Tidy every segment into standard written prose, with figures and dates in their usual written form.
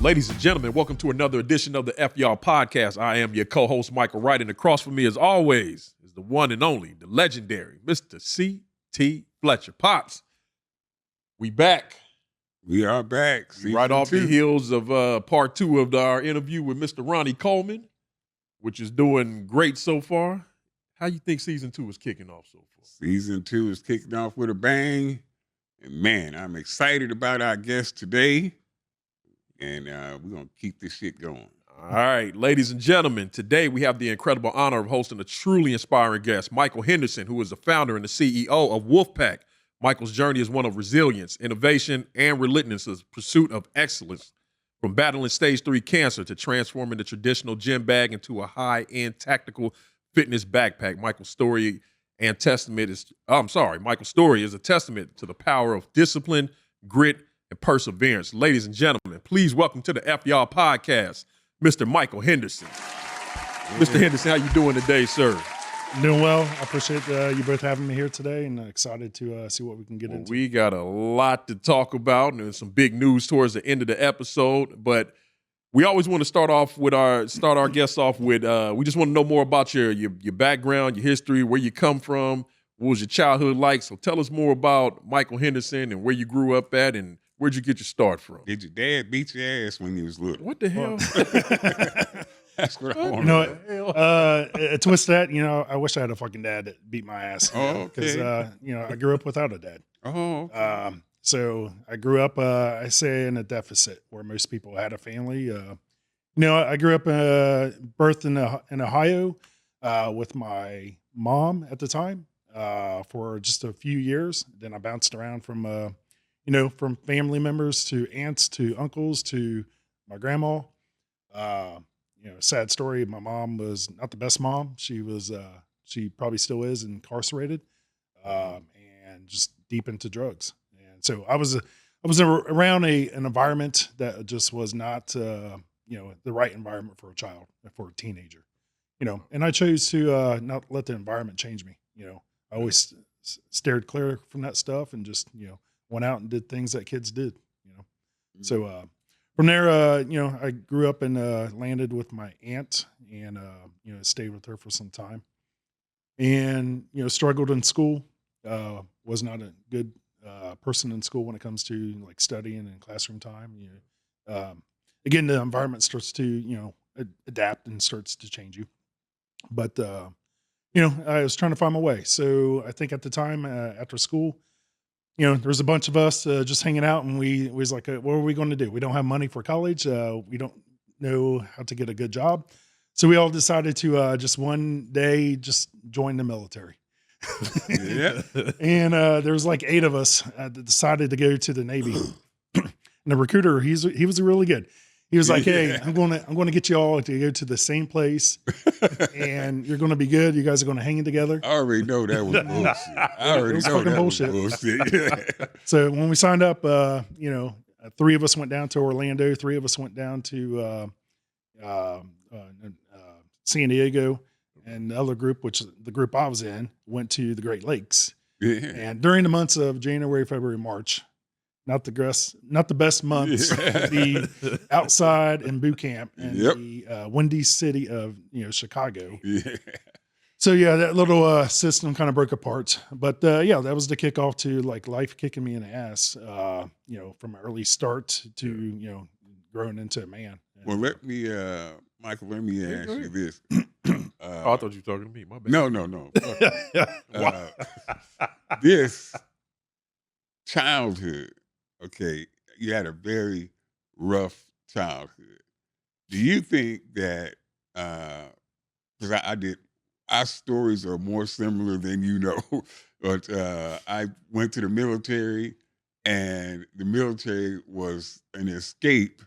Ladies and gentlemen, welcome to another edition of the F Y'all Podcast. I am your co-host, Michael Wright, and across from me, as always, is the one and only, the legendary Mr. C.T. Fletcher. Pops, we back. We are back. Right off the heels of part two of our interview with Mr. Ronnie Coleman, which is doing great so far. How you think season two is kicking off so far? Season two is kicking off with a bang. And man, I'm excited about our guest today. And we're going to keep this shit going. All right, ladies and gentlemen, today we have the incredible honor of hosting a truly inspiring guest, Michael Henderson, who is the founder and the CEO of Wolfpack. Michael's journey is one of resilience, innovation, and relentless pursuit of excellence, from battling stage 3 cancer to transforming the traditional gym bag into a high-end tactical fitness backpack. Michael's story is a testament to the power of discipline, grit, and perseverance. Ladies and gentlemen, please welcome to the F Y'all Podcast, Mr. Michael Henderson. Yeah. Mr. Henderson, how you doing today, sir? Doing well. I appreciate you both having me here today, and excited to see what we can get into. We got a lot to talk about and some big news towards the end of the episode, but we always want to start our guests off with we just want to know more about your background, your history, where you come from, what was your childhood like. So tell us more about Michael Henderson and where you grew up at and where'd you get your start from? Did your dad beat your ass when you was little? What the hell? That's what I want to know. Twist that, I wish I had a fucking dad that beat my ass. Because, I grew up without a dad. Oh, okay. So I grew up, I say, in a deficit where most people had a family. I grew up birthed in Ohio with my mom at the time for just a few years. Then I bounced around from from family members to aunts to uncles to my grandma. Sad story. My mom was not the best mom. She was, she probably still is incarcerated, and just deep into drugs. And so I was around an environment that just was not, the right environment for a child, for a teenager, and I chose to not let the environment change me. I always steered clear from that stuff and just, went out and did things that kids did, Mm-hmm. So, from there, I grew up and landed with my aunt and, stayed with her for some time and, struggled in school, was not a good person in school when it comes to like studying and classroom time. Again, the environment starts to, adapt and starts to change you. But, I was trying to find my way. So I think at the time after school, there was a bunch of us just hanging out, and we was like, what are we going to do? We don't have money for college. We don't know how to get a good job. So we all decided to just one day just join the military. Yeah. And there was like 8 of us that decided to go to the Navy. And the recruiter, he was really good. He was like, hey, I'm going to get you all to go to the same place, and you're going to be good. You guys are going to hang together. I already know that was bullshit. I already know that bullshit. was bullshit. So when we signed up, 3 of us went down to Orlando. 3 of us went down to San Diego, and the other group, which the group I was in, went to the Great Lakes. Yeah. And during the months of January, February, March, not the best months to be outside in boot camp in the windy city of Chicago. Yeah. So that little system kind of broke apart. But that was the kickoff to like life kicking me in the ass. From an early start to growing into a man. Well, Michael, let me ask you this. I thought you were talking to me. My bad. No. This childhood. Okay, you had a very rough childhood. Do you think that, because I did, our stories are more similar than but I went to the military, and the military was an escape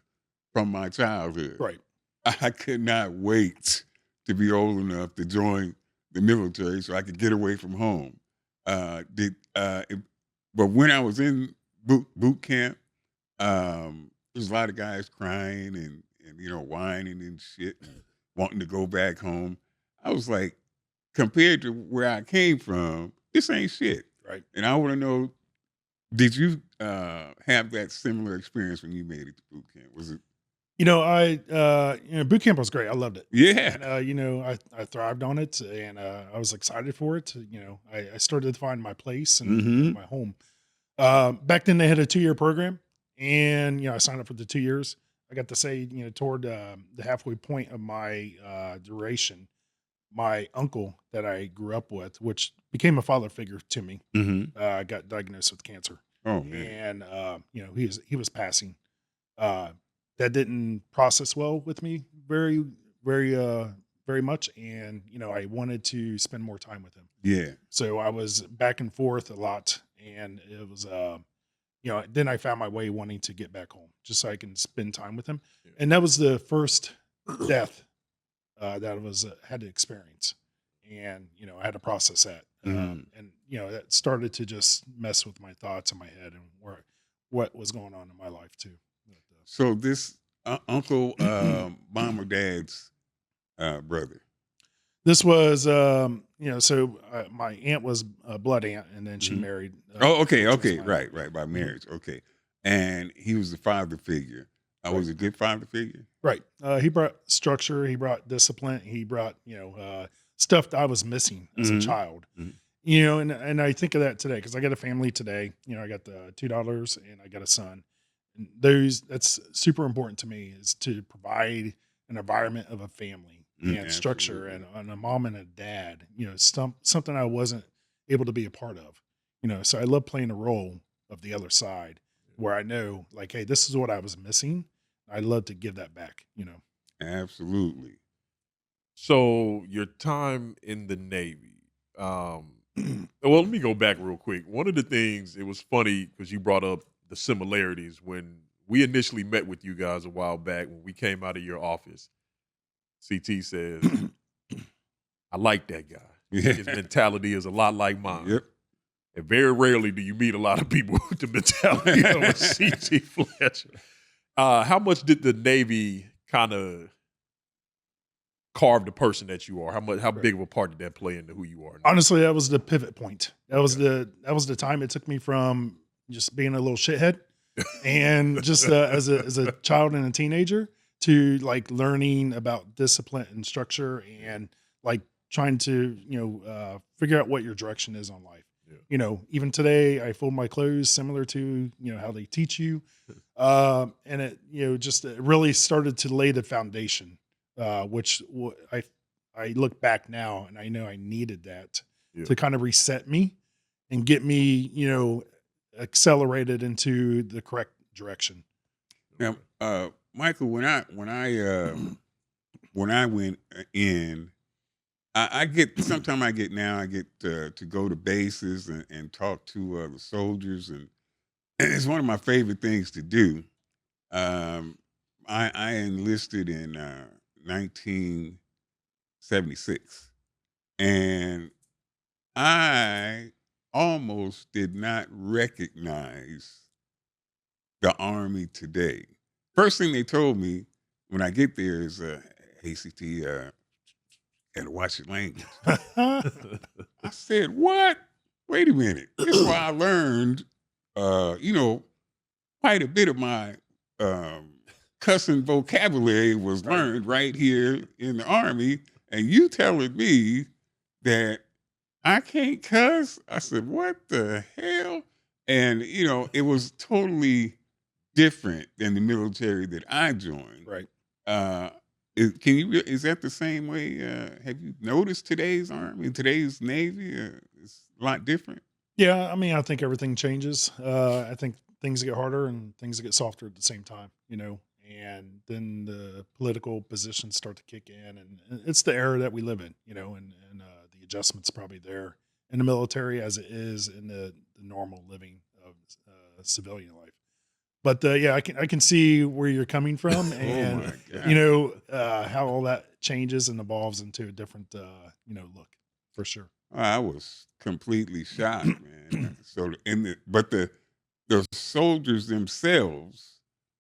from my childhood. Right. I could not wait to be old enough to join the military so I could get away from home. But when I was in boot camp, there's a lot of guys crying and whining and shit and wanting to go back home. I was like, compared to where I came from, this ain't shit. Right. And I want to know, did you have that similar experience when you made it to boot camp? Was it Boot camp was great. I loved it. Yeah. And, I thrived on it, and I was excited for it. I started to find my place and Mm-hmm. my home. Back then, they had a 2-year program, and I signed up for the 2 years. I got to say, toward the halfway point of my duration, my uncle that I grew up with, which became a father figure to me, Mm-hmm. got diagnosed with cancer, Oh man. and he was passing. Uh, that didn't process well with me very, very, very much, and I wanted to spend more time with him. Yeah. So I was back and forth a lot, and it was, then I found my way wanting to get back home just so I can spend time with him, Yeah. and that was the first death that I was had to experience, and I had to process that, Mhm. and that started to just mess with my thoughts in my head and what was going on in my life too. So this uncle, mom or dad's brother. This was, so my aunt was a blood aunt, and then she Mhm. married. Oh, okay, which was okay, my right, right, by marriage, okay. And he was the father figure. Was Right. a good father figure. Right. He brought structure. He brought discipline. He brought stuff that I was missing as a Mhm. child. Mhm. And I think of that today because I got a family today. I got the $2 and I got a son. And that's super important to me is to provide an environment of a family and structure Absolutely. and a mom and a dad. Something I wasn't able to be a part of. So I love playing a role of the other side where I know like, hey, this is what I was missing. I'd love to give that back. Absolutely. So your time in the Navy. Well, let me go back real quick. One of the things, it was funny because you brought up the similarities when we initially met with you guys a while back when we came out of your office. CT says, I like that guy. Yeah. His mentality is a lot like mine. Yep. And very rarely do you meet a lot of people with the mentality of a CT Fletcher. How much did the Navy kind of carve the person that you are? How big of a part did that play into who you are now? Honestly, that was the pivot point. That was the time it took me from just being a little shithead and just as a child and a teenager to like learning about discipline and structure and like trying to figure out what your direction is on life. Yeah. Even today I fold my clothes similar to how they teach you, and it really started to lay the foundation, which I look back now and I know I needed that Yeah. to kind of reset me and get me, accelerated into the correct direction. Now, Michael, when I went in, I get sometimes I get to go to bases and talk to the soldiers, and it's one of my favorite things to do. Um, I enlisted in 1976, and I almost did not recognize the Army today. First thing they told me when I get there is, "Hey, CT, gotta watch your language." I said, "What? Wait a minute. This is why I learned, quite a bit of my cussing vocabulary was learned right here in the Army. And you telling me that I can't cuss?" I said, "What the hell?" And, it was totally different than the military that I joined. Right. Uh, is that the same way? Have you noticed today's Army, today's Navy? It's a lot different. Yeah, I mean, I think everything changes. I think things get harder and things get softer at the same time. And then the political positions start to kick in, and it's the era that we live in, and the adjustments probably there in the military as it is in the normal living of civilian life. But yeah, I can see where you're coming from, Oh and my God. how all that changes and evolves into a different look for sure. I was completely shocked, man. So the soldiers themselves,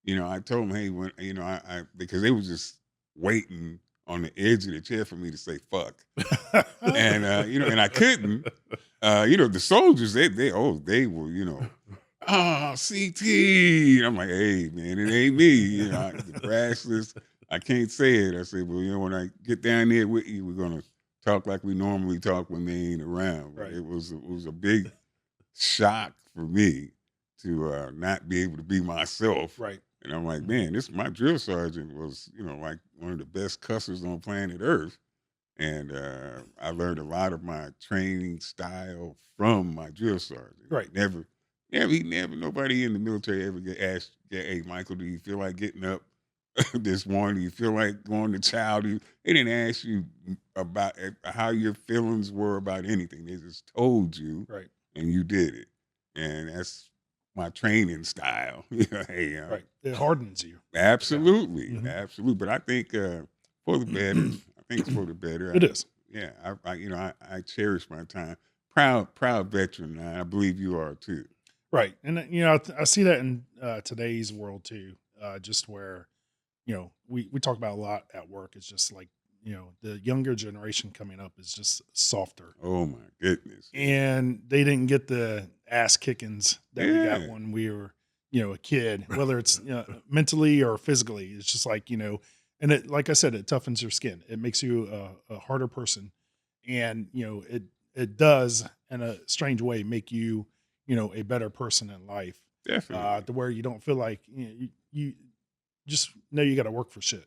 I told them, "Hey, when I because they was just waiting on the edge of the chair for me to say fuck," and and I couldn't. The soldiers they were oh, CT. I'm like, hey, man, it ain't me. You know, the brashless, I can't say it. I said, well, you know, when I get down there with you, we're going to talk like we normally talk when they ain't around. But Right. it was a big shock for me to not be able to be myself. Right. And I'm like, man, my drill sergeant was, you know, like one of the best cussers on planet Earth. And I learned a lot of my training style from my drill sergeant. Right. Nobody in the military ever get asked, hey, Michael, do you feel like getting up this morning? Do you feel like going to chow? They didn't ask you about how your feelings were about anything. They just told you, Right. and you did it. And that's my training style. Hey, Right. It hardens you. absolutely, Mhm. absolutely. But I think for the better. I think it's for the better. It is. Yeah, I cherish my time. Proud veteran. I believe you are too. Right. And, you know, I see that in today's world too, just where, you know, we talk about a lot at work. It's just like, you know, the younger generation coming up is just softer. Oh my goodness. And they didn't get the ass kickings that we got Yeah. when we were, you know, a kid, whether it's mentally or physically. It's just like, you know, and it, like I said, it toughens your skin. It makes you a harder person. And, you know, it does in a strange way make you, you know, a better person in life, Definitely. to where you don't feel like, you know, you just know you got to work for shit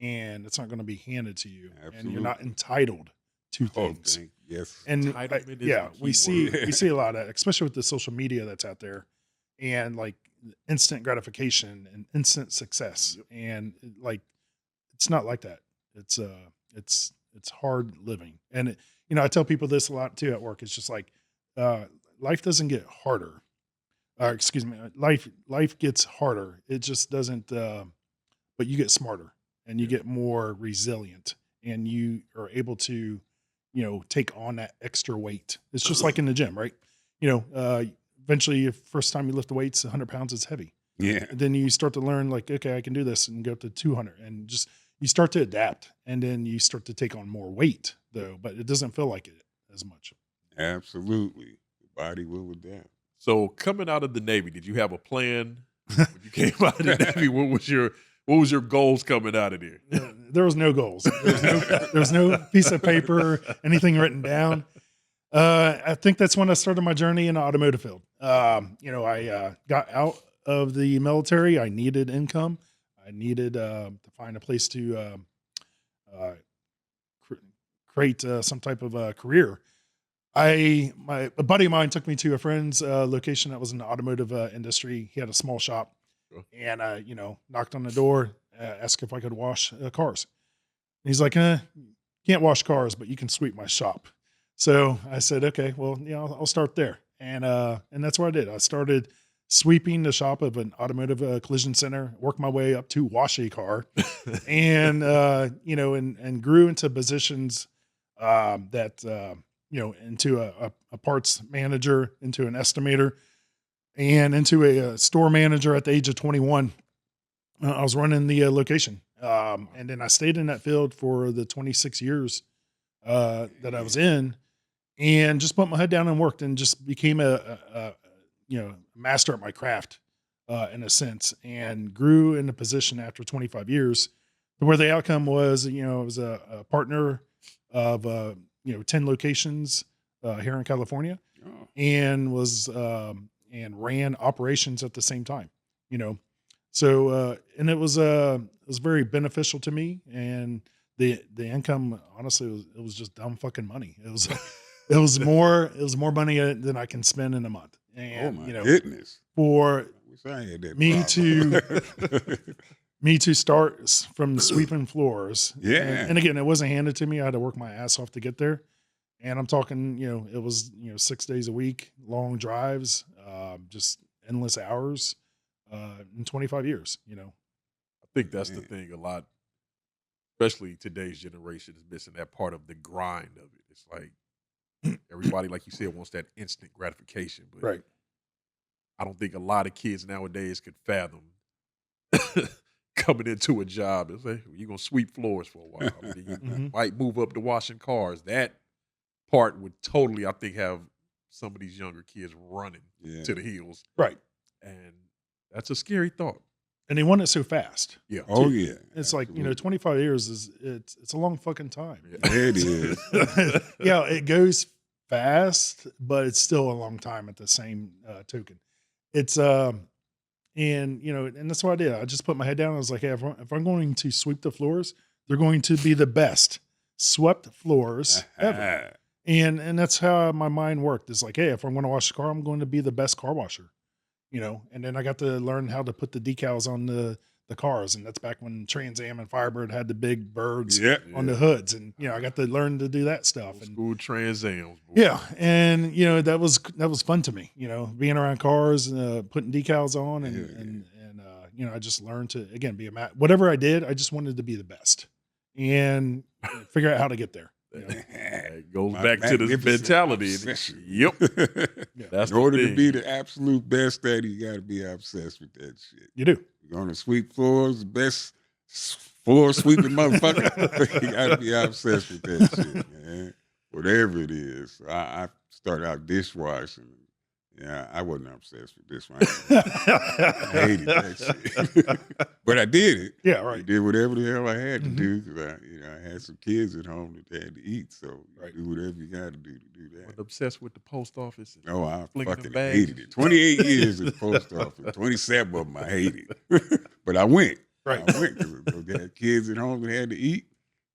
and it's not going to be handed to you and you're not Absolutely. entitled to Oh, things. yes. And Entitlement is yeah, the we key word. see a lot of, especially with the social media that's out there, and like instant gratification and instant success, and like it's not like that. It's it's hard living, and you know I tell people this a lot too at work. It's just like uh, life doesn't get harder. Excuse me, life gets harder. It just doesn't. But you get smarter and you get more resilient, and you are able to, you know, take on that extra weight. It's just like in the gym, right? You know, eventually, if first time you lift the weights, 100 pounds is heavy. Yeah. And then you start to learn, like, okay, I can do this, and go up to 200, and just you start to adapt, and then you start to take on more weight, though, but it doesn't feel like it as much. Absolutely. The body will adapt. So coming out of the Navy, did you have a plan when you came out of the Navy? What was your goals coming out of there? There was no goals. There was no piece of paper, anything written down. I think that's when I started my journey in the automotive field. You know, I got out of the military. I needed income. I needed to find a place to uh, create some type of career. A buddy of mine took me to a friend's location that was in the automotive industry. He had a small shop, Sure. and you know, knocked on the door, asked if I could wash cars. And he's like, "Can't wash cars, but you can sweep my shop." So I said, "Okay, well, you know, I'll start there," and that's what I did. I started sweeping the shop of an automotive collision center, worked my way up to wash a car, and you know, and grew into positions that you know, into a parts manager, into an estimator, and into a store manager at the age of 21. I was running the location, and then I stayed in that field for the 26 years that I was in, and just put my head down and worked, and just became a you know, master at my craft in a sense, and grew in a position after 25 years, to where the outcome was, you know, I was a partner of you know, 10 locations here in California, Oh, and was and ran operations at the same time, you know. So and it was very beneficial to me, and the income, honestly, it was just dumb fucking money. It was more money than I can spend in a month. oh And my you know, goodness. for I wish I had that me problem. me to start from sweeping floors. Yeah. And again, it wasn't handed to me. I had to work my ass off to get there. And I'm talking, you know, it was, you know, 6 days a week, long drives, just endless hours, in 25 years, you know. I think that's the Man. thing. A lot, especially today's generation, is missing that part of the grind of it. It's like everybody, like you said, wants that instant gratification, but Right. I don't think a lot of kids nowadays could fathom coming into a job and say, well, you're going to sweep floors for a while. I mean, you Mhm. might move up to washing cars. That part would totally, I think, have some of these younger kids running Yeah. to the hills. Right. And that's a scary thought. And they want it so fast. Yeah. Oh yeah. It's like, absolutely. 25 years it's a long fucking time. Yeah. It is. Yeah, it goes fast, but it's still a long time at the same token. It's and and that's what I did. I just put my head down. I was like, hey, if I'm going to sweep the floors, they're going to be the best swept floors ever. And that's how my mind worked. It's like, hey, if I'm going to wash the car, I'm going to be the best car washer. And then I got to learn how to put the decals on the cars. And that's back when Trans Am and Firebird had the big bergs Yeah. on the hoods. And, I got to learn to do that stuff. And School Trans Ams. boy. yeah. And, that was fun to me, being around cars, putting decals on and I just learned to, again, be whatever I did, I just wanted to be the best and figure out how to get there. It goes My back to the magnificent mentality. obsession. Yep. That's In order the to thing. be the absolute best at it, you got to be obsessed with that shit. You do. You're going to sweep floors, the best floor sweeping motherfucker. You got to be obsessed with that shit, man. Whatever it is. So I started out dishwashing. Yeah, I wasn't obsessed with this one. I hated that shit. But I did it. Yeah, I right. did whatever the hell I had to Mhm. do because I had some kids at home that they had to eat. So Right. do whatever you got to do that. Wasn't obsessed with the post office. and- Oh, I Flicking fucking them bags. hated it. 28 years at the post office. 27 of them I hated. But I went. Right. I went because they had kids at home that had to eat.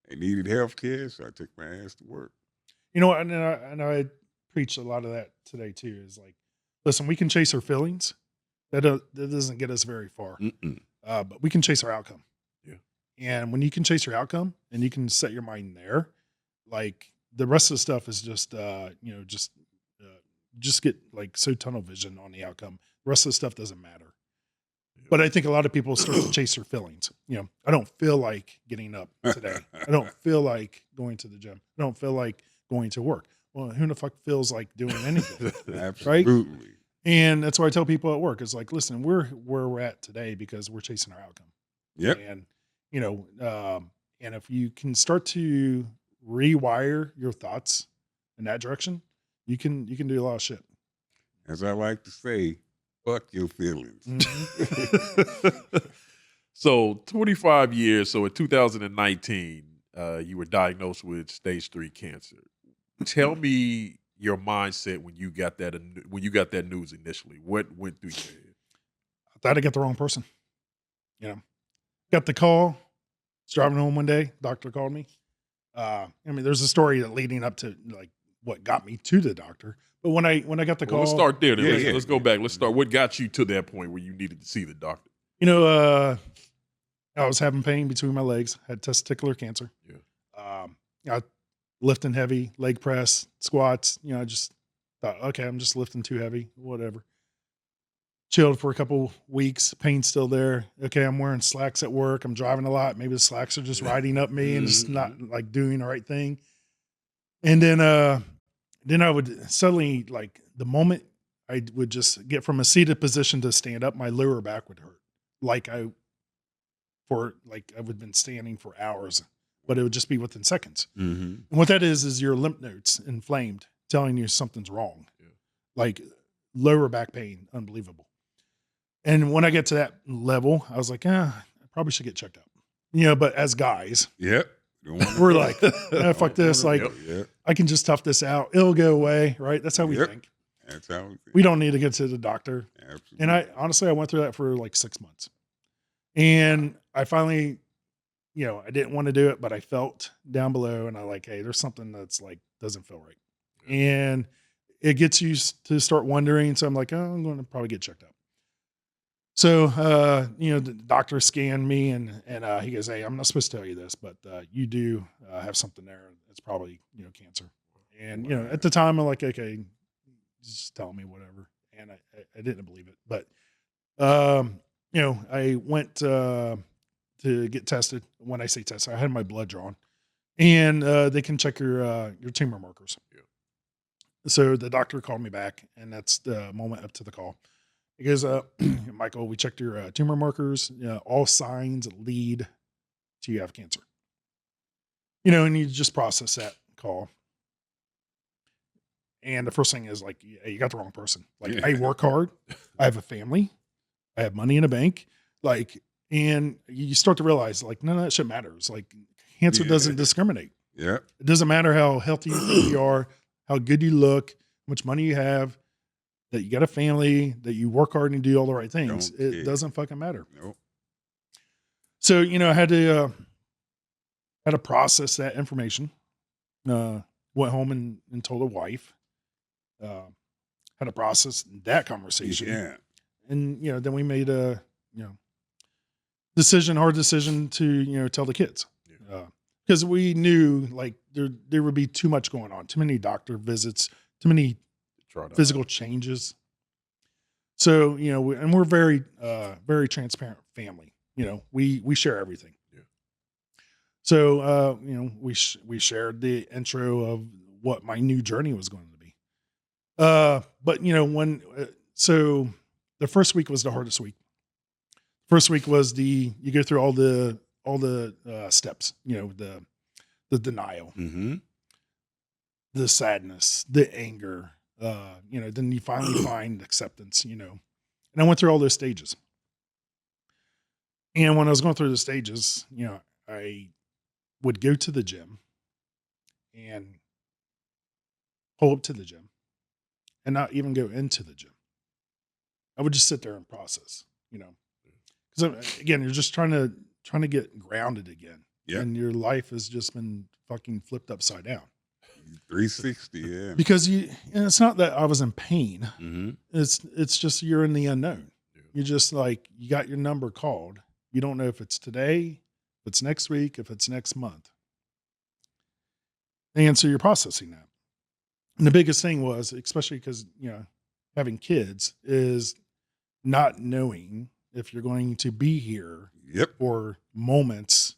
They needed health care, so I took my ass to work. And I preach a lot of that today too. Is like, listen, we can chase our feelings. That doesn't get us very far. Mm-mm. But we can chase our outcome. Yeah. And when you can chase your outcome and you can set your mind there, like the rest of the stuff is just just get like so tunnel vision on the outcome. The rest of the stuff doesn't matter. But I think a lot of people start to chase their feelings. I don't feel like getting up today. I don't feel like going to the gym. I don't feel like going to work. Well, who the fuck feels like doing anything? Absolutely. And that's why I tell people at work, it's like, listen, we're where we're at today because we're chasing our outcome. Yep. And, and if you can start to rewire your thoughts in that direction, you can do a lot of shit. As I like to say, fuck your feelings. So 25 years. So in 2019, you were diagnosed with stage 3 cancer. Tell me your mindset when you got that news initially. What went through your head? I thought I got the wrong person. Got the call. Was driving home one day. Doctor called me. There's a story leading up to like what got me to the doctor. But when I got the call, Let's start there. Then. Yeah, Let's go back. Let's start. What got you to that point where you needed to see the doctor? I was having pain between my legs. Had testicular cancer. Yeah. I lifting heavy, leg press, squats. I just thought, okay, I'm just lifting too heavy, whatever. Chilled for a couple weeks. Pain's still there. Okay, I'm wearing slacks at work. I'm driving a lot. Maybe the slacks are just riding up me and it's not like doing the right thing. And then I would suddenly, like the moment I would just get from a seated position to stand up, my lower back would hurt. Like I would have been standing for hours, but it would just be within seconds. Mm-hmm. And what that is your lymph nodes inflamed, telling you something's wrong. Yeah. Like lower back pain, unbelievable. And when I get to that level, I was like, I probably should get checked out. But as guys, Yep. we're like, fuck this. Like, Yep. I can just tough this out. It'll go away, right? That's how we Yep. think. That's how We don't need to get to the doctor. Absolutely. And I went through that for like 6 months. And I finally, I didn't want to do it, but I felt down below and I like, hey, there's something that's like, doesn't feel right. And it gets you to start wondering. So I'm like, oh, I'm going to probably get checked out. So, the doctor scanned me and he goes, hey, I'm not supposed to tell you this, but you do have something there. It's probably, cancer. And, at the time I'm like, okay, just tell me whatever. And I didn't believe it, but, I went to get tested. When I say tested, I had my blood drawn and they can check your tumor markers. Yeah. So the doctor called me back and that's the moment up to the call. He goes, Michael, we checked your tumor markers. All signs lead to you have cancer. And you just process that call. And the first thing is like, hey, you got the wrong person. Like, I work hard. I have a family. I have money in a bank. Like, and you start to realize like, none of that shit matters. Like cancer doesn't discriminate. Yeah. It doesn't matter how healthy you think you are, how good you look, how much money you have, that you got a family, that you work hard and do all the right things. Don't It care. doesn't fucking matter. Nope. So, you know, I had to process that information. Went home and told a wife. Had to process that conversation. Yeah. And, you know, then we made a, you know, hard decision to, you know, tell the kids. Because we knew like there would be too much going on, too many doctor visits, too many physical changes. So, you know, and we're very, very transparent family. You know, we share everything. Yeah. So, you know, we shared the intro of what my new journey was going to be. But you know, so the first week was the hardest week. First week was you go through all the steps, you know, the denial, the sadness, the anger, you know, then you finally find acceptance, you know, and I went through all those stages. And when I was going through the stages, you know, I would go to the gym and pull up to the gym and not even go into the gym. I would just sit there and process, you know, because again, you're just trying to get grounded again. Yeah. And your life has just been fucking flipped upside down. 360. Yeah. Because and it's not that I was in pain. Mm-hmm. It's just you're in the unknown. Yeah. You're just like, you got your number called. You don't know if it's today, if it's next week, if it's next month. And so you're processing that. And the biggest thing was, especially because, you know, having kids, is not knowing if you're going to be here Yep. for moments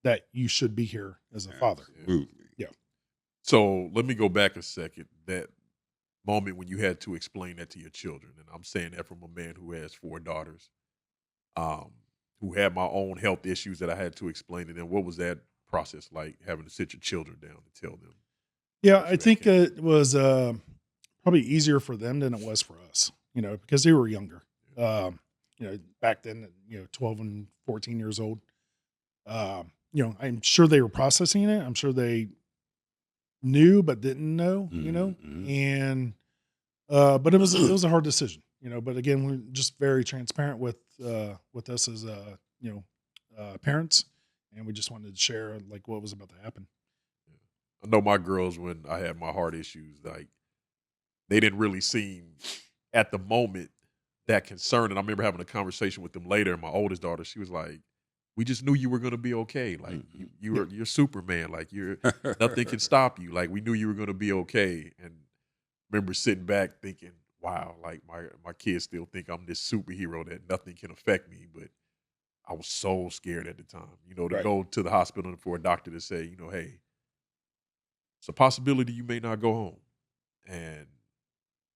that you should be here as a father. Absolutely. So let me go back a second. That moment when you had to explain that to your children, and I'm saying that from a man who has 4 daughters, who had my own health issues that I had to explain to them. What was that process like, having to sit your children down and tell them? Yeah, I think it was probably easier for them than it was for us, you know, because they were younger. You know, back then, you know, 12 and 14 years old. You know, I'm sure they were processing it. I'm sure they knew but didn't know, you know, and but it was a hard decision, you know. But again, we're just very transparent with us as you know, parents, and we just wanted to share like what was about to happen. I know my girls, when I had my heart issues, like they didn't really seem at the moment that concerned. And I remember having a conversation with them later. And my oldest daughter, she was like, "We just knew you were going to be okay. Like you're Superman. Like nothing can stop you. Like we knew you were going to be okay." And I remember sitting back thinking, "Wow, like my kids still think I'm this superhero that nothing can affect me." But I was so scared at the time, you know, to go to the hospital and for a doctor to say, you know, "Hey, it's a possibility you may not go home." And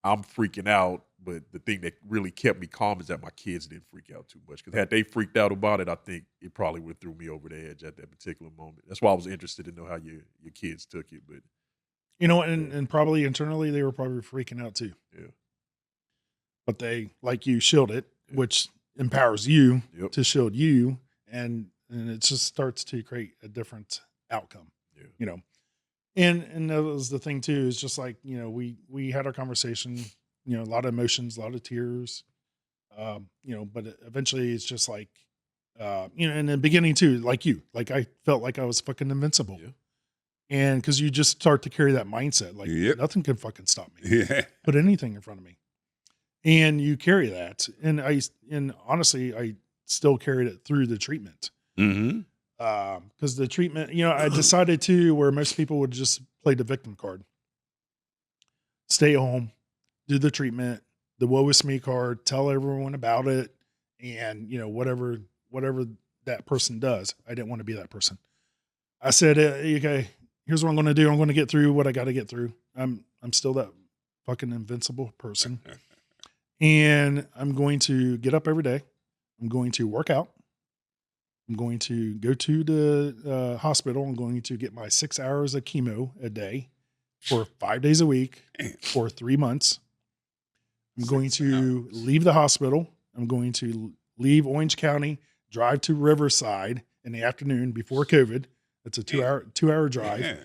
I'm freaking out, but the thing that really kept me calm is that my kids didn't freak out too much. Because had they freaked out about it, I think it probably would have threw me over the edge at that particular moment. That's why I was interested to know how your kids took it. But You know, and probably internally they were probably freaking out too. yeah, But they, like you, shield it, which empowers you to shield you, and it just starts to create a different outcome. Yeah. You know, and that was the thing too. Is just like, you know, we had our conversation. You know, a lot of emotions, a lot of tears. You know, but eventually it's just like, you know, in the beginning too, like I felt like I was fucking invincible. Yeah. And because you just start to carry that mindset, like nothing can fucking stop me. Yeah. Put anything in front of me. And you carry that. And honestly, I still carried it through the treatment. Mm-hmm. Because the treatment, you know, I decided to where most people would just play the victim card. Stay home, do the treatment, the woe is me card, tell everyone about it. And, you know, whatever that person does, I didn't want to be that person. I said, okay, here's what I'm going to do. I'm going to get through what I got to get through. I'm still that fucking invincible person. And I'm going to get up every day. I'm going to work out. I'm going to go to the hospital. I'm going to get my 6 hours of chemo a day for 5 days a week for 3 months. I'm going to leave the hospital. I'm going to leave Orange County, drive to Riverside in the afternoon before COVID. It's a 2-hour drive. Yeah.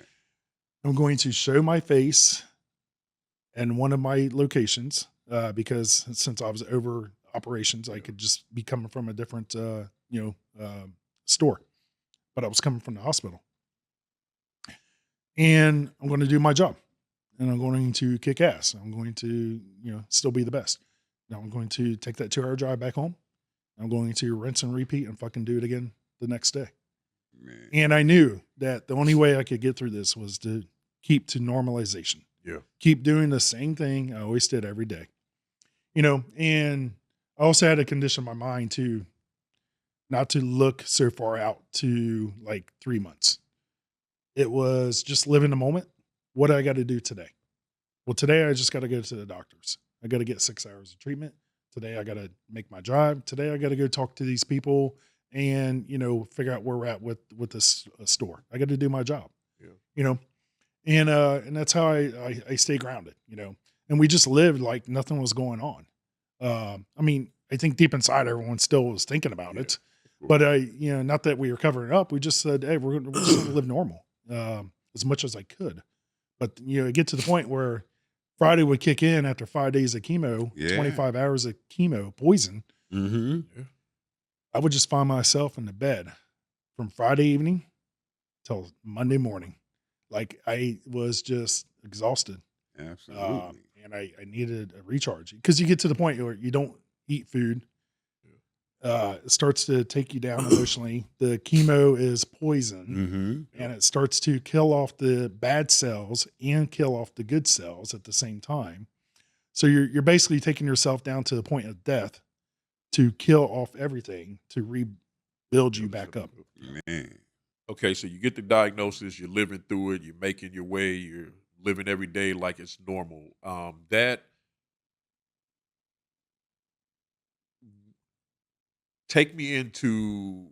I'm going to show my face in one of my locations because since I was over operations, I could just be coming from a different, store, but I was coming from the hospital. And I'm going to do my job, and I'm going to kick ass. I'm going to, still be the best. Now I'm going to take that 2-hour drive back home. I'm going to rinse and repeat and fucking do it again the next day. Man. And I knew that the only way I could get through this was to keep to normalization. Yeah. Keep doing the same thing I always did every day. And I also had to condition my mind to not to look so far out to like 3 months. It was just live in the moment. What do I got to do today? Well, today I just got to go to the doctors. I got to get 6 hours of treatment. Today I got to make my drive. Today I got to go talk to these people and, figure out where we're at with this store. I got to do my job, and that's how I stay grounded, and we just lived like nothing was going on. I think deep inside everyone still was thinking about it, but not that we were covering it up. We just said, hey, we're just going to live normal as much as I could. But, it get to the point where Friday would kick in after 5 days of chemo, 25 hours of chemo, poison. Mm-hmm. I would just find myself in the bed from Friday evening till Monday morning. Like I was just exhausted. Absolutely. And I needed a recharge because you get to the point where you don't eat food. It starts to take you down emotionally. The chemo is poison, and it starts to kill off the bad cells and kill off the good cells at the same time. So you're basically taking yourself down to the point of death to kill off everything to rebuild you back up. Man. Okay, so you get the diagnosis, you're living through it, you're making your way, you're living every day like it's normal. Take me into,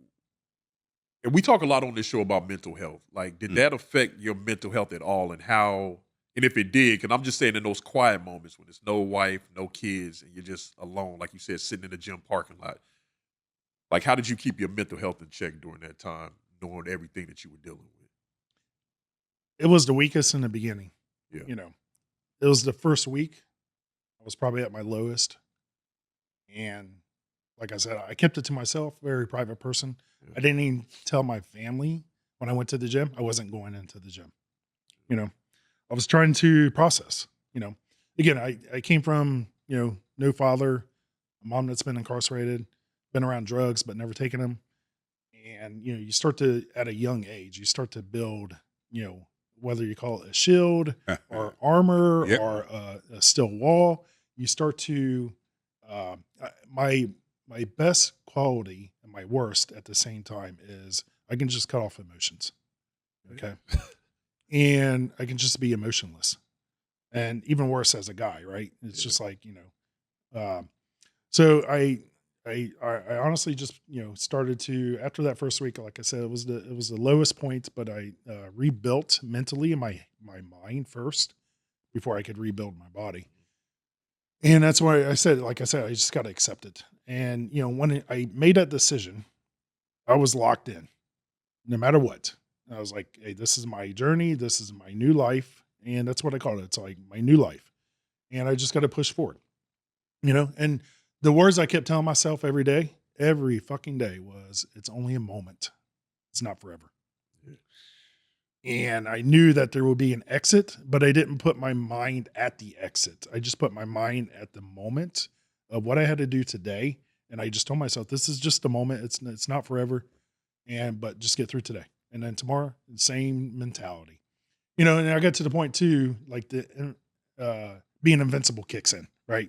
and we talk a lot on this show about mental health. Like, did that affect your mental health at all, and how, and if it did, because I'm just saying in those quiet moments when there's no wife, no kids, and you're just alone, like you said, sitting in the gym parking lot, like how did you keep your mental health in check during that time, knowing everything that you were dealing with? It was the weakest in the beginning. Yeah. It was the first week. I was probably at my lowest. And like I said, I kept it to myself, very private person. Yeah. I didn't even tell my family when I went to the gym. I wasn't going into the gym. I was trying to process, again, I came from, no father, a mom that's been incarcerated, been around drugs, but never taken them. And, you start to, at a young age, you start to build, whether you call it a shield or armor or a steel wall, you start to, my best quality and my worst at the same time is I can just cut off emotions. Okay. And I can just be emotionless, and even worse as a guy, right? It's just like, so I honestly just, started to, after that first week, like I said, it was the lowest point, but I rebuilt mentally in my mind first before I could rebuild my body. And that's why I said, like I said, I just got to accept it. And, when I made that decision, I was locked in no matter what. I was like, hey, this is my journey. This is my new life. And that's what I call it. It's like my new life. And I just got to push forward, and the words I kept telling myself every fucking day was, it's only a moment. It's not forever. And I knew that there would be an exit, but I didn't put my mind at the exit. I just put my mind at the moment of what I had to do today. And I just told myself, this is just a moment. It's not forever. But just get through today. And then tomorrow, same mentality, and I got to the point too, like the, being invincible kicks in, right?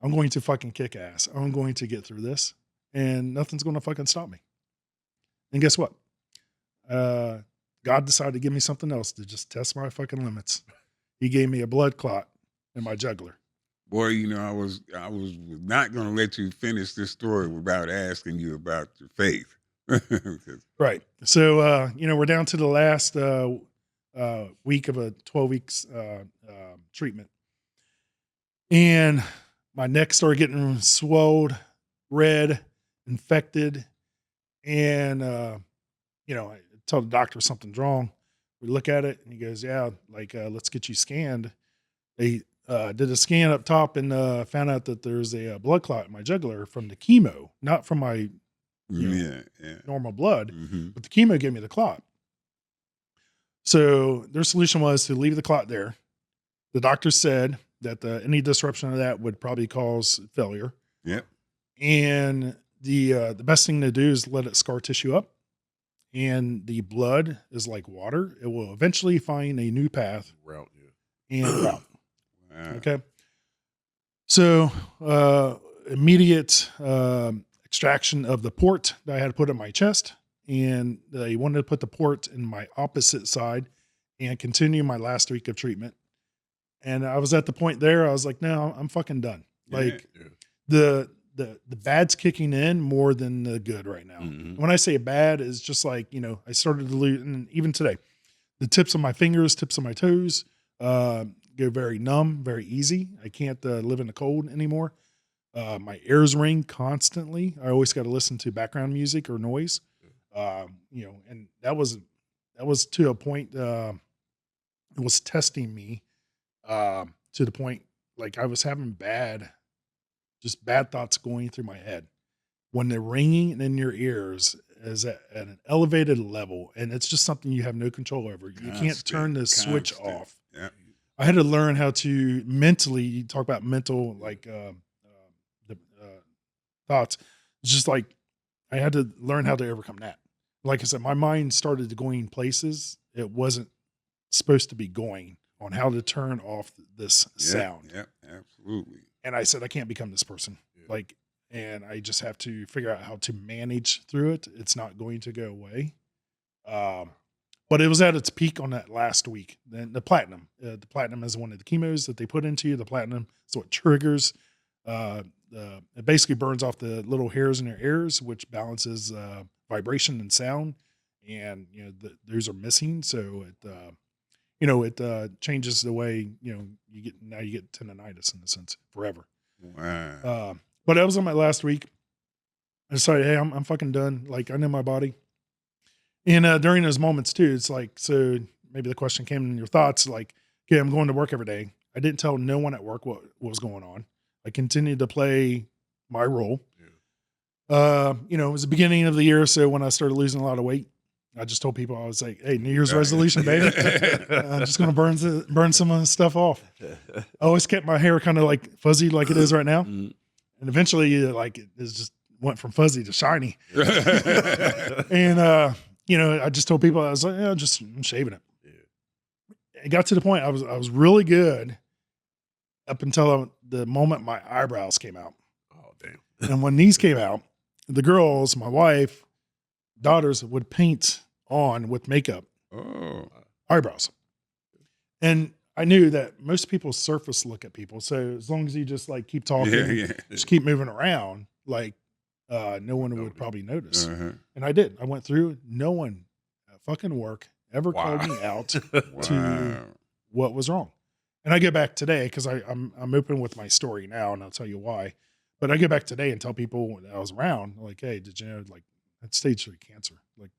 I'm going to fucking kick ass. I'm going to get through this, and nothing's going to fucking stop me. And guess what? God decided to give me something else to just test my fucking limits. He gave me a blood clot in my jugular. Boy, I was not going to let you finish this story without asking you about your faith. Right. So, we're down to the last week of a 12 weeks treatment. And my neck started getting swelled, red, infected. And, I tell the doctor something's wrong. We look at it and he goes, yeah, let's get you scanned. They did a scan up top and found out that there's a blood clot in my jugular from the chemo, not from my normal blood, but the chemo gave me the clot. So their solution was to leave the clot there. The doctor said that any disruption of that would probably cause failure. Yep. And the best thing to do is let it scar tissue up. And the blood is like water. It will eventually find a new path. Route. Route. Wow. Okay. So immediate extraction of the port that I had to put in my chest. And they wanted to put the port in my opposite side and continue my last week of treatment. And I was at the point there, I was like, no, I'm fucking done. Like the bad's kicking in more than the good right now. When I say bad, is just like, I started to lose, and even today, the tips of my fingers, tips of my toes, go very numb, very easy. I can't live in the cold anymore. My ears ring constantly. I always got to listen to background music or noise. And that was to a point, it was testing me, to the point, like I was having bad thoughts going through my head when they're ringing in your ears is at an elevated level. And it's just something you have no control over. You can't turn the switch off. Yeah. I had to learn how to mentally, you talk about mental, thoughts. It's just like, I had to learn how to overcome that. Like I said, my mind started going places it wasn't supposed to be going, on how to turn off this sound. Yeah, absolutely. And I said, I can't become this person. And I just have to figure out how to manage through it. It's not going to go away. But it was at its peak on that last week. Then the platinum is one of the chemos that they put into you. The platinum, so it triggers, it basically burns off the little hairs in your ears, which balances vibration and sound. And, those are missing. So it changes the way, you get tendonitis in a sense forever. Wow. But I was on my last week. I decided, hey, I'm fucking done. Like, I know my body. And during those moments too, it's like, so maybe the question came in your thoughts, like, okay, I'm going to work every day. I didn't tell no one at work what was going on. I continued to play my role. It was the beginning of the year. So when I started losing a lot of weight, I just told people, I was like, hey, New Year's resolution, baby. I'm just going to burn some of the stuff off. I always kept my hair kind of like fuzzy like it is right now. And eventually it just went from fuzzy to shiny. And, I just told people, I was like, I'm shaving it. It got to the point I was really good up until the moment my eyebrows came out. Oh, damn. And when these came out, the girls, my wife, daughters would paint on with makeup eyebrows. And I knew that most people surface look at people. So as long as you just like keep talking, just keep moving around, like no one would probably notice. And I did. I went through. No one at fucking work ever called me out to what was wrong. And I go back today because I'm open with my story now, and I'll tell you why. But I go back today and tell people that I was around, like, hey, did you know, like, that's stage 3 cancer, like,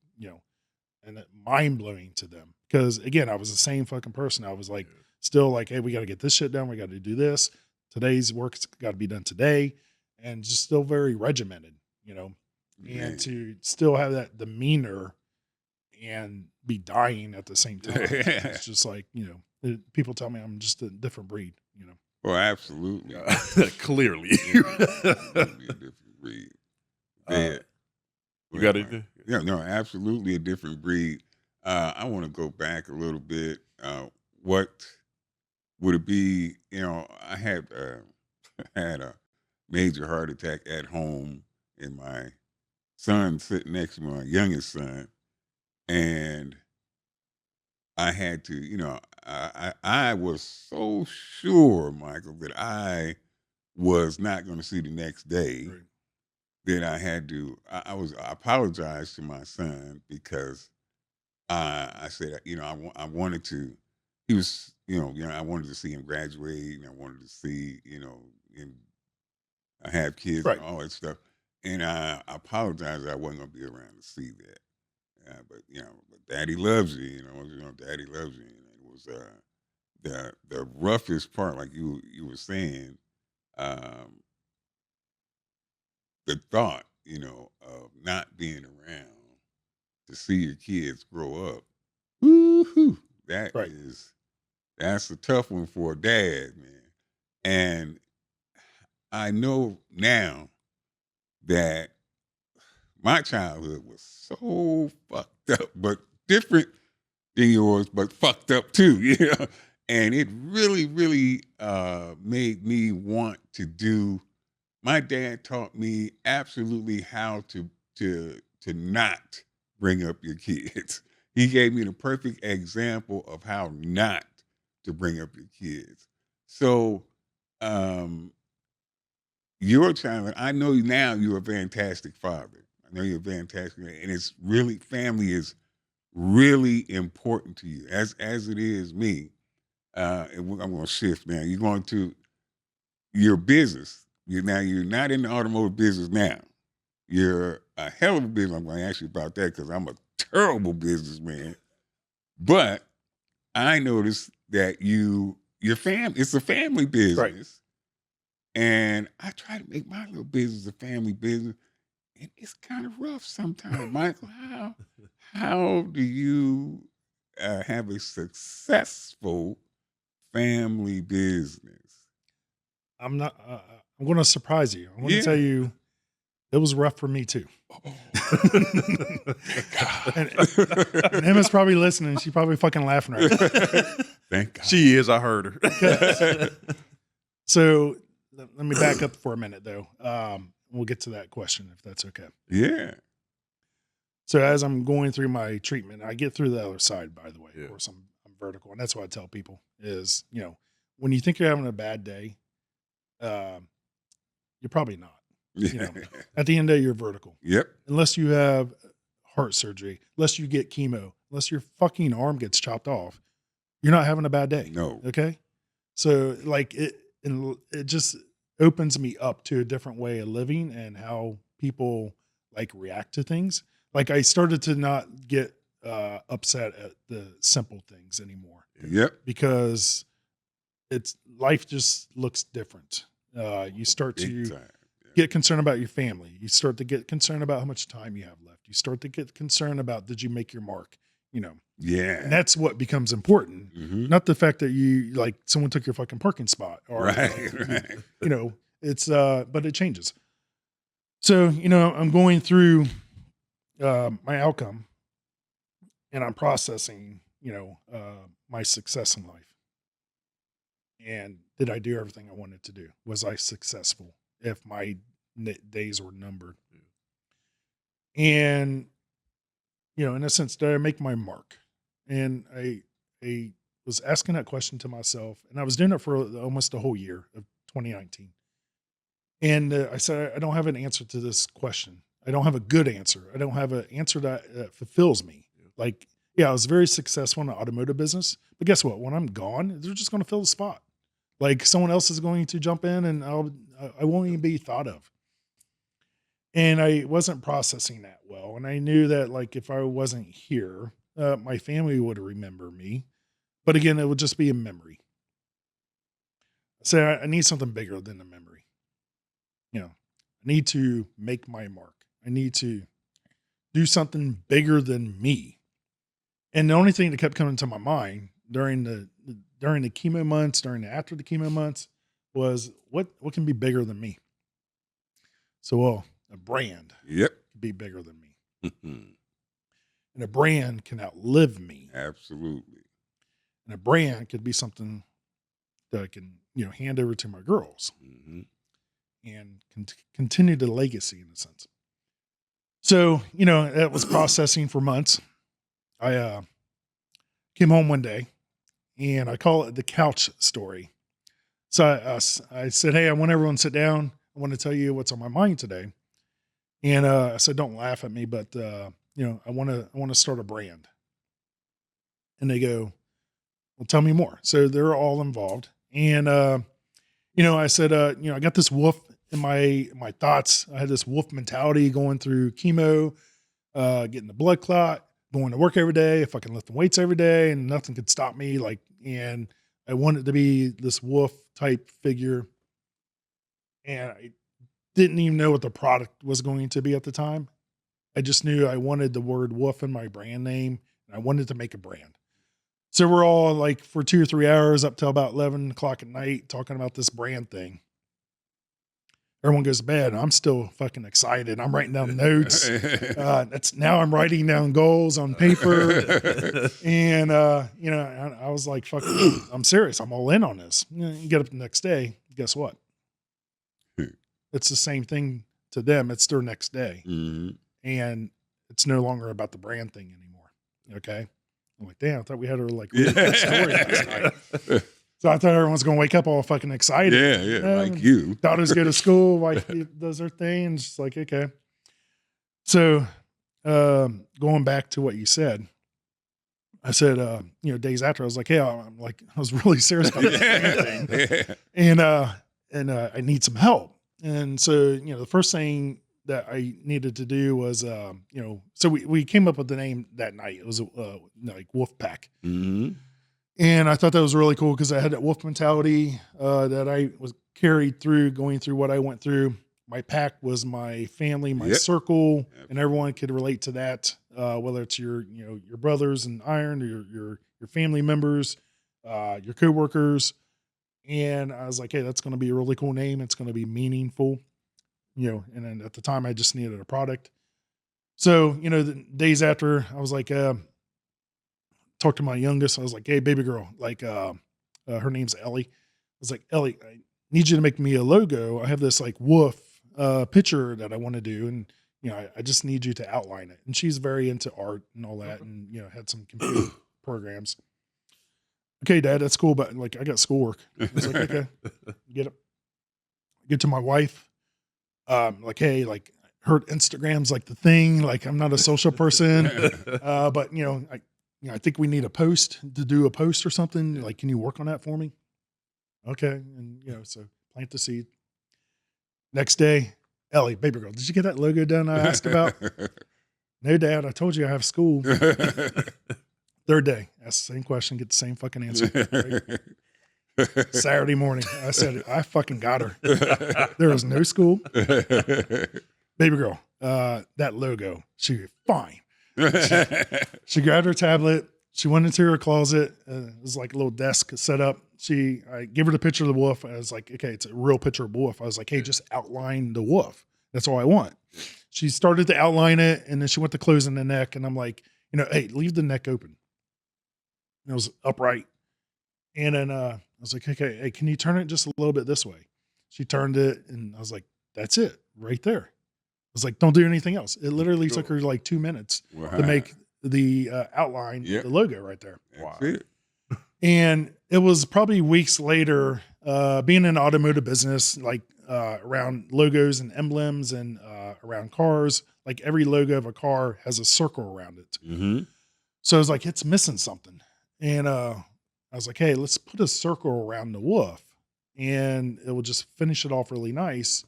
and that mind blowing to them. Because again, I was the same fucking person. I was like, still like, hey, we got to get this shit done. We got to do this. Today's work's got to be done today. And just still very regimented, and to still have that demeanor and be dying at the same time. It's just like, people tell me I'm just a different breed, Well, absolutely. Clearly. Absolutely a different breed. You got it? Yeah, no, absolutely a different breed. I want to go back a little bit. What would it be? I had a major heart attack at home, and my son sitting next to my youngest son, and I had to, I was so sure, Michael, that I was not going to see the next day. Right. That I had to. I apologized to my son because I said, I wanted to. He was, I wanted to see him graduate, and I wanted to see, him have kids Right. and all that stuff. And I apologize I wasn't gonna be around to see that. But but Daddy loves you. Daddy loves you. And it was the roughest part, like you were saying, um, the thought, of not being around to see your kids grow up. Woo-hoo, Right. that's a tough one for a dad, man. And I know now that my childhood was so fucked up, but different than yours, but fucked up too, And it really, really made me want to do. My dad taught me absolutely how to not bring up your kids. He gave me the perfect example of how not to bring up your kids. So, um, your child, I know now you're a fantastic father. I know you're a fantastic, and it's really family is really important to you, as it is me. I'm going to shift now. You're going to your business. You're not in the automotive business now. You're a hell of a business. I'm going to ask you about that because I'm a terrible businessman. But I noticed that your family, it's a family business. Right. And I try to make my little business a family business. And it's kind of rough sometimes. Michael, how do you have a successful family business? I'm not. I'm going to surprise you. I'm going to tell you, it was rough for me too. And Emma's probably listening. She's probably fucking laughing right now. Thank God. She is. I heard her. So let me back up for a minute, though. We'll get to that question if that's okay. Yeah. So as I'm going through my treatment, I get through the other side, by the way. Yeah. Of course, I'm vertical. And that's what I tell people is, when you think you're having a bad day, you're probably not. At the end of the day, you're vertical. Yep. Unless you have heart surgery, unless you get chemo, unless your fucking arm gets chopped off, you're not having a bad day. No. Okay. So it just opens me up to a different way of living and how people react to things. Like I started to not get upset at the simple things anymore. Yep. Because life just looks different. You start to get concerned about your family. You start to get concerned about how much time you have left. You start to get concerned about, did you make your mark? Yeah. And that's what becomes important. Mm-hmm. Not the fact that you someone took your fucking parking spot or, right. it's, but it changes. So, I'm going through my outcome and I'm processing, my success in life. And did I do everything I wanted to do? Was I successful if my days were numbered? And, in a sense, did I make my mark? And I was asking that question to myself, and I was doing it for almost a whole year of 2019. And I said, I don't have an answer to this question. I don't have a good answer. I don't have an answer that fulfills me. I was very successful in the automotive business, but guess what? When I'm gone, they're just going to fill the spot. Someone else is going to jump in and I won't even be thought of. And I wasn't processing that well. And I knew that if I wasn't here, my family would remember me. But again, it would just be a memory. So I need something bigger than a memory. I need to make my mark. I need to do something bigger than me. And the only thing that kept coming to my mind during the chemo months, after the chemo months, was what can be bigger than me? So, a brand Yep. can be bigger than me. And a brand can outlive me. Absolutely. And a brand could be something that I can, hand over to my girls and continue the legacy in a sense. So, that was processing for months. I came home one day and I call it the couch story. So I said, hey, I want everyone to sit down. I want to tell you what's on my mind today. And I said, don't laugh at me, but I want to start a brand. And they go, well, tell me more. So they're all involved. And, I said, I got this wolf in my thoughts. I had this wolf mentality going through chemo, getting the blood clot, going to work every day, fucking lifting weights every day, and nothing could stop me. Like, and I wanted to be this wolf type figure. And I didn't even know what the product was going to be at the time. I just knew I wanted the word wolf in my brand name, and I wanted to make a brand. So we're all like for 2 or 3 hours up till about 11 o'clock at night talking about this brand thing. Everyone goes to bed. I'm still fucking excited. I'm writing down notes. Now I'm writing down goals on paper. And, I was like, fuck, I'm serious. I'm all in on this. You get up the next day. Guess what? It's the same thing to them. It's their next day. Mm-hmm. And it's no longer about the brand thing anymore. Okay. I'm like, damn, I thought we had a story last night. So I thought everyone's going to wake up all fucking excited. Yeah, like you. Daughters go to school, wife does her thing, and it's just like, okay. So going back to what you said, I said, days after, I was like, hey, I was really serious about this thing. And I need some help. And so, the first thing that I needed to do was, so we came up with the name that night. It was like Wolfpack. Mm-hmm. And I thought that was really cool because I had that wolf mentality that I was carried through going through what I went through. My pack was my family, my circle, and everyone could relate to that. Whether it's your brothers in iron, or your family members, your coworkers. And I was like, hey, that's going to be a really cool name. It's going to be meaningful, and then at the time I just needed a product. So, the days after I was like, talked to my youngest. I was like, hey, baby girl, her name's Ellie. I was like, Ellie, I need you to make me a logo. I have this like wolf picture that I want to do. And, I just need you to outline it. And she's very into art and all that. And, had some computer programs. Okay, Dad, that's cool. But like, I got schoolwork. I was like, okay, get to my wife. Like, hey, like her Instagram's like the thing. Like, I'm not a social person. But I think we need to do a post or something. Like, can you work on that for me? Okay. And, so plant the seed. Next day, Ellie, baby girl, did you get that logo done I asked about? No, Dad, I told you I have school. Third day, ask the same question, get the same fucking answer. Right? Saturday morning, I said, I fucking got her. There was no school. Baby girl, that logo, she fine. She grabbed her tablet. She went into her closet. It was like a little desk set up. I gave her the picture of the wolf. I was like, okay, it's a real picture of a wolf. I was like, hey, just outline the wolf. That's all I want. She started to outline it, and then she went to closing the neck. And I'm like, hey, leave the neck open. And it was upright. And then I was like, okay, hey, can you turn it just a little bit this way? She turned it, and I was like, that's it right there. I was like, don't do anything else. It literally took her like 2 minutes to make the outline, the logo right there. That's it. And it was probably weeks later, being in the automotive business, like around logos and emblems and around cars, like every logo of a car has a circle around it. Mm-hmm. So I was like, it's missing something. And I was like, hey, let's put a circle around the wolf and it will just finish it off really nice.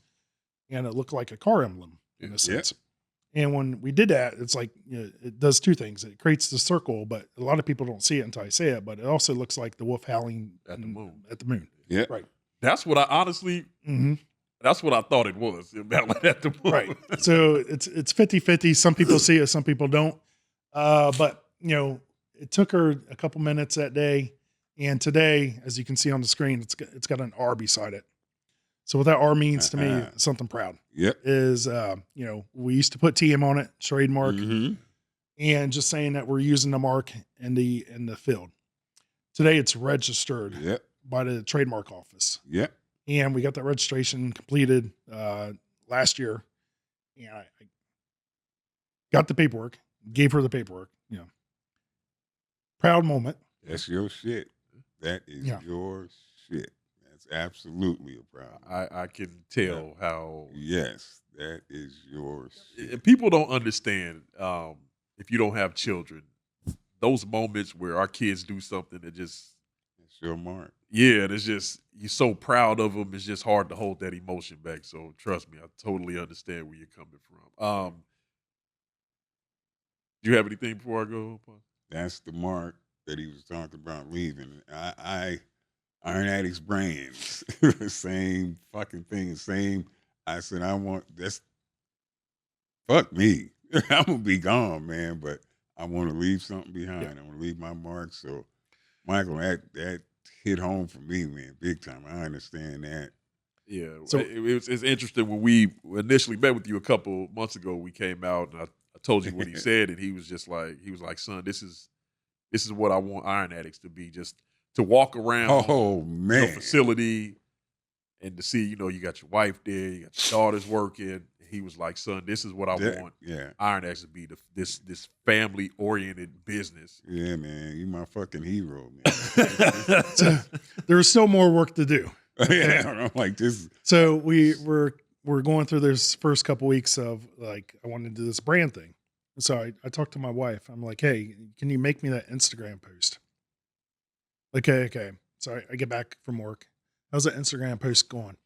And it looked like a car emblem in a sense. And when we did that, it's like, it does two things. It creates the circle, but a lot of people don't see it until I say it, but it also looks like the wolf howling at the moon. At the moon. Yeah. Right. That's what I honestly, that's what I thought it was. At the moon. Right. So it's 50-50. Some people see it, some people don't. But it took her a couple minutes that day. And today, as you can see on the screen, it's got an R beside it. So what that R means to me, something proud. Yep. Is, we used to put TM on it, trademark, and just saying that we're using the mark in the field. Today it's registered by the trademark office. Yep. And we got that registration completed last year. And I got the paperwork, gave her the paperwork, Proud moment. That's your shit. That is your shit. That's absolutely a problem. I can tell how. Yes, that is your shit. People don't understand if you don't have children, those moments where our kids do something that just Sure, Mark. Yeah, it's just you're so proud of them. It's just hard to hold that emotion back. So trust me, I totally understand where you're coming from. Do you have anything before I go? That's the Mark that he was talking about leaving. I Iron Addicts Brands, same fucking thing. Same. I said I want that's fuck me. I'm gonna be gone, man. But I want to leave something behind. Yeah. I want to leave my mark. So, Michael, that hit home for me, man, big time. I understand that. Yeah, So- it's interesting when we initially met with you a couple months ago. We came out and I told you what he said, and he was like, son, this is what I want Iron Addicts to be, just to walk around Oh your man, facility and to see, you got your wife there, you got your daughters working. He was like, son, this is what I want Yeah, Iron Addicts to be, this family oriented business. yeah, man. You my fucking hero, man. So there's still more work to do. Yeah, I'm like this. So we're going through this first couple weeks of like, I wanted to do this brand thing. So I talked to my wife. I'm like, hey, can you make me that Instagram post? Okay. So I get back from work. How's that Instagram post going?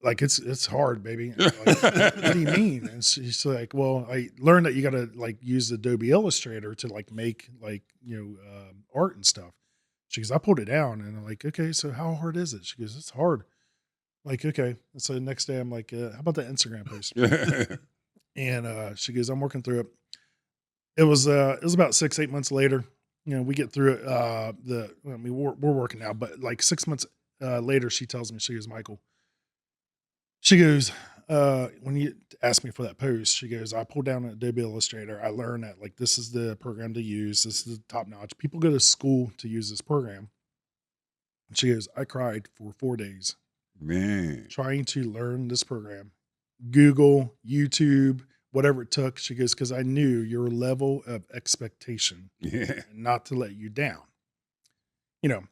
Like, it's hard, baby. I'm like, what do you mean? And she's like, well, I learned that you got to like use Adobe Illustrator to like make like, art and stuff. She goes, I pulled it down. And I'm like, okay, so how hard is it? She goes, it's hard. I'm like, okay. And so the next day I'm like, how about that Instagram post? And she goes, I'm working through it. It was about 6-8 months later. We get through it. We're working now, but like 6 months later, she tells me, she goes, Michael, she goes, when you asked me for that post, she goes, I pulled down Adobe Illustrator. I learned that like this is the program to use. This is top notch. People go to school to use this program. And she goes, I cried for 4 days, Man, trying to learn this program. Google, YouTube, whatever it took. She goes, because I knew your level of expectation yeah, and not to let you down. And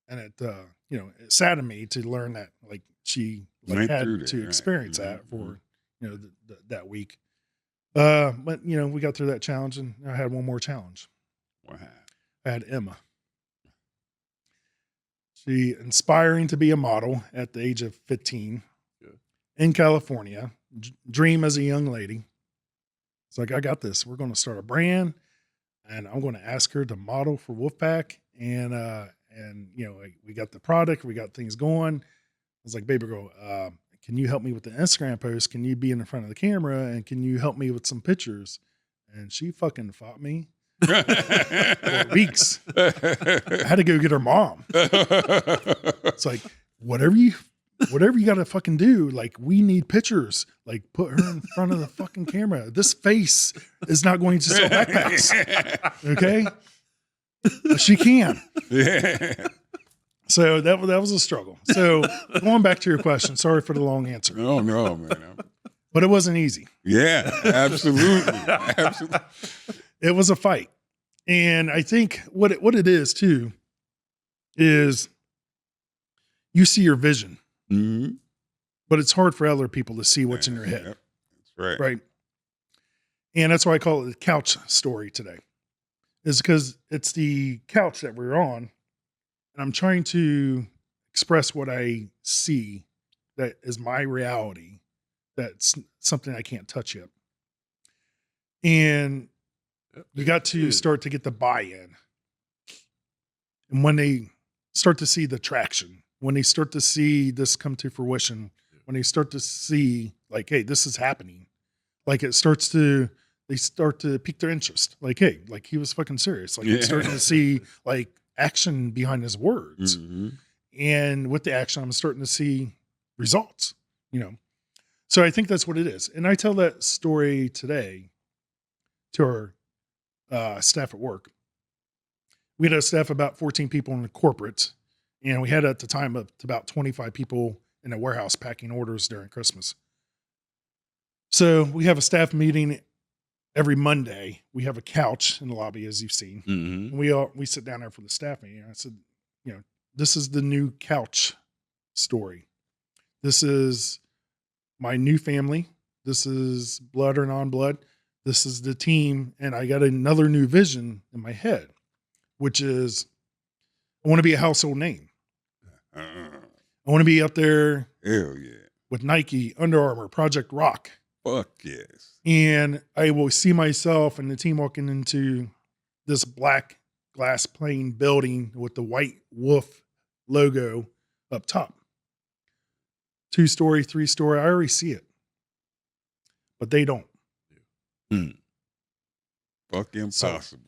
it it saddened me to learn that like she like Went had through that, to right. experience Mhm, that for that week. But we got through that challenge, and I had one more challenge. wow, I had Emma. She inspiring to be a model at the age of 15 in California. Dream as a young lady. It's like, I got this. We're going to start a brand, and I'm going to ask her to model for Wolfpack. And we got the product, we got things going. I was like, baby girl, can you help me with the Instagram post? Can you be in front of the camera, and can you help me with some pictures? And she fucking fought me for weeks. I had to go get her mom. It's like, whatever you got to fucking do, like, we need pictures. Like, put her in front of the fucking camera. This face is not going to sell backpacks. Okay? But she can. Yeah. So that was a struggle. So going back to your question, sorry for the long answer, Oh no, man. but it wasn't easy. Yeah, absolutely, absolutely. It was a fight. And I think what it is too, is you see your vision, Mm-hmm. but it's hard for other people to see what's in your head. Yep. That's right. Right. And that's why I call it the couch story today, is because it's the couch that we're on. And I'm trying to express what I see that is my reality. That's something I can't touch yet. And you got to start to get the buy-in. And when they start to see the traction, when they start to see this come to fruition, when they start to see like, hey, this is happening, like they start to pique their interest. Like, hey, like he was fucking serious. Like, Yeah. you're starting to see like action behind his words. Mm-hmm. And with the action, I'm starting to see results, So I think that's what it is. And I tell that story today to our staff at work. We had a staff of about 14 people in the corporate, and we had at the time up to about 25 people in a warehouse packing orders during Christmas. So we have a staff meeting every Monday. We have a couch in the lobby, as you've seen. Mm-hmm. And we sit down there for the staff meeting. I said, this is the new couch story. This is my new family. This is blood or non-blood. This is the team. And I got another new vision in my head, which is I want to be a household name. Uh, I want to be up there hell yeah. with Nike, Under Armour, Project Rock. Fuck yes. And I will see myself and the team walking into this black glass pane building with the white wolf logo up top. 2-story, 3-story. I already see it. But they don't. Fuck impossible.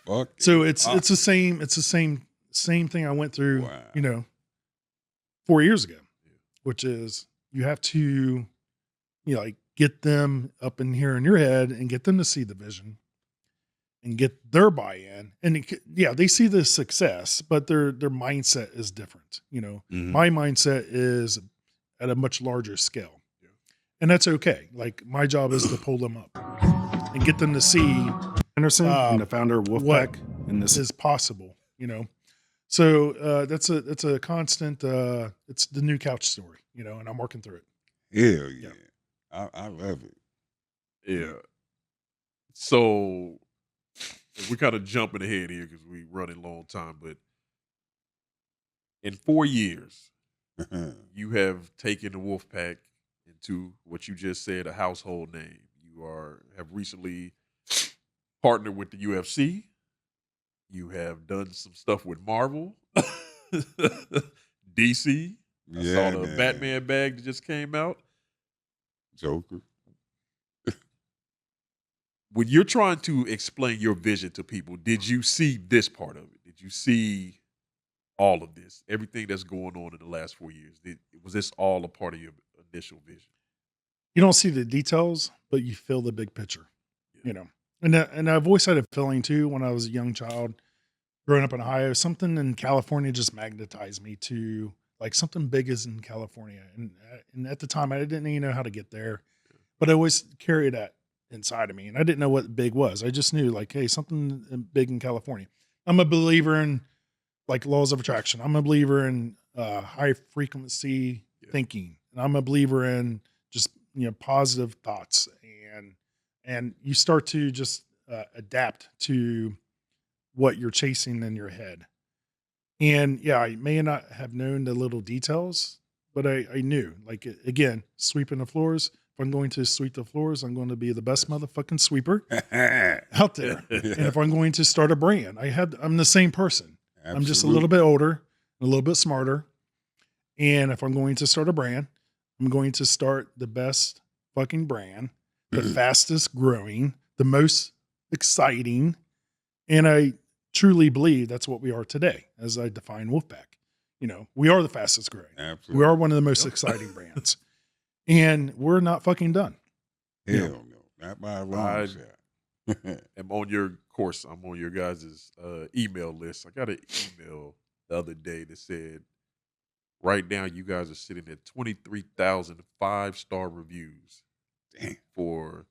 Fuck. So it's the same thing I went through, Wow. 4 years ago, which is you have to, like get them up in here in your head and get them to see the vision and get their buy-in. And they see the success, but their mindset is different. Mhm. My mindset is at a much larger scale, and that's okay. Like my job is to pull them up and get them to see Henderson, and the founder of what Wolfpack, and this is possible. So that's a constant. It's the new couch story, and I'm working through it. Hell yeah. I love it. Yeah. So we're kind of jumping ahead here because we're running long time, but in 4 years, you have taken the Wolfpack into what you just said, a household name. You have recently partnered with the UFC. You have done some stuff with Marvel, DC. I saw the man. Batman bag that just came out. Joker. When you're trying to explain your vision to people, did you see this part of it? Did you see all of this, everything that's going on in the last 4 years? Was this all a part of your initial vision? You don't see the details, but you feel the big picture. Yeah. And I've always had a feeling too when I was a young child, growing up in Ohio. Something in California just magnetized me to like something big is in California, and at the time I didn't even know how to get there, but I always carried that inside of me, and I didn't know what big was. I just knew like, hey, something big in California. I'm a believer in like laws of attraction. I'm a believer in high frequency thinking, and I'm a believer in just positive thoughts, and you start to just adapt to what you're chasing in your head. And I may not have known the little details, but I knew, like, again, sweeping the floors. If I'm going to sweep the floors, I'm going to be the best motherfucking sweeper out there. And if I'm going to start a brand, I'm the same person. Absolutely. I'm just a little bit older, a little bit smarter. And if I'm going to start a brand, I'm going to start the best fucking brand, the fastest growing, the most exciting. And I truly believe that's what we are today, as I define Wolfpack. We are the fastest growing. Absolutely. We are one of the most exciting brands. And we're not fucking done. Hell no. Not by a long shot. I'm on your course. I'm on your guys' email list. I got an email the other day that said, right now you guys are sitting at 23,000 5-star reviews for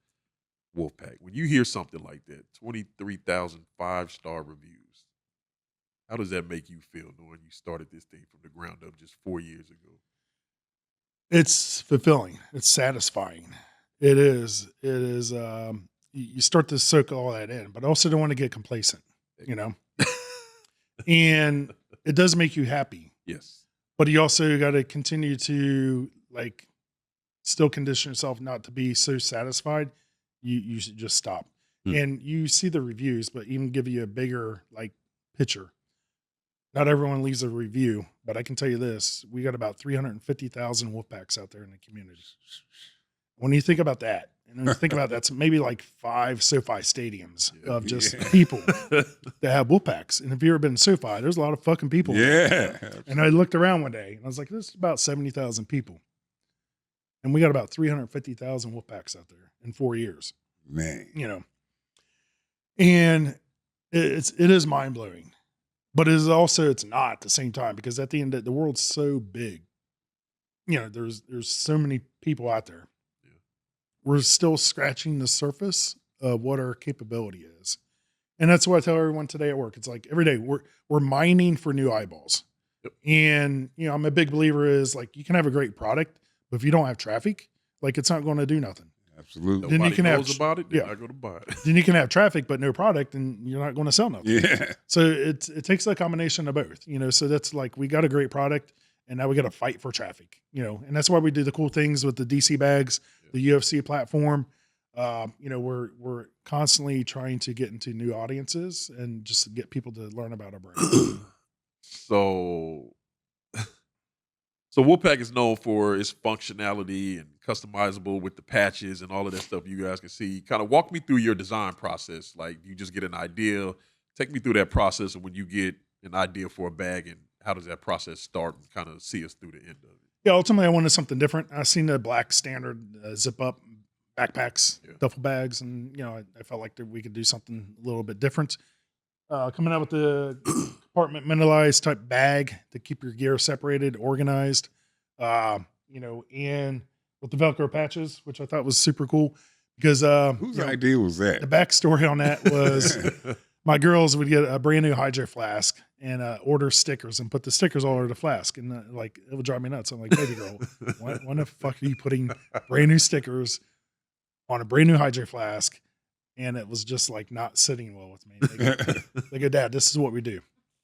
Wolfpack. When you hear something like that, 23,000 5-star reviews, how does that make you feel knowing you started this thing from the ground up just 4 years ago? It's fulfilling. It's satisfying. It is. You start to soak all that in, but also don't want to get complacent, and it does make you happy. Yes. But you also got to continue to like still condition yourself not to be so satisfied. You should just stop. And you see the reviews, but even give you a bigger like picture. Not everyone leaves a review, but I can tell you this: we got about 350,000 Wolfpacks out there in the community. When you think about that, and when you think about that's maybe like 5 SoFi stadiums of just people that have Wolfpacks. And if you've ever been to SoFi, there's a lot of fucking people. Yeah. And I looked around one day and I was like, this is about 70,000 people. And we got about 350,000 Wolfpacks out there in 4 years. Man. And it is mind blowing, but it's not at the same time, because at the end of the world's so big, there's so many people out there. We're still scratching the surface of what our capability is. And that's what I tell everyone today at work. It's like every day we're mining for new eyeballs. Yep. And, I'm a big believer is like, you can have a great product, but if you don't have traffic, like it's not going to do nothing. Absolutely. Then you Nobody can have knows about it, they're yeah. not going to buy it. Then you can have traffic but no product, and you're not going to sell nothing. Yeah. So it takes a combination of both, So that's like, we got a great product and now we got to fight for traffic, and that's why we do the cool things with the DC bags, the UFC platform. We're constantly trying to get into new audiences and just get people to learn about our brand. So Wolfpack is known for its functionality and customizable with the patches and all of that stuff you guys can see. Kind of walk me through your design process. Like, you just get an idea. Take me through that process of when you get an idea for a bag, and how does that process start, and kind of see us through the end of it. Yeah, ultimately I wanted something different. I seen the black standard zip up backpacks, duffel bags, and I felt like that we could do something a little bit different. Coming out with the compartmentalized type bag to keep your gear separated, organized, and with the Velcro patches, which I thought was super cool because Whose idea was that? the backstory on that was my girls would get a brand new hydro flask and order stickers and put the stickers all over the flask, and it would drive me nuts. I'm like, baby girl, why the fuck are you putting brand new stickers on a brand new hydro flask? And it was just like not sitting well with me. They go, Dad, this is what we do.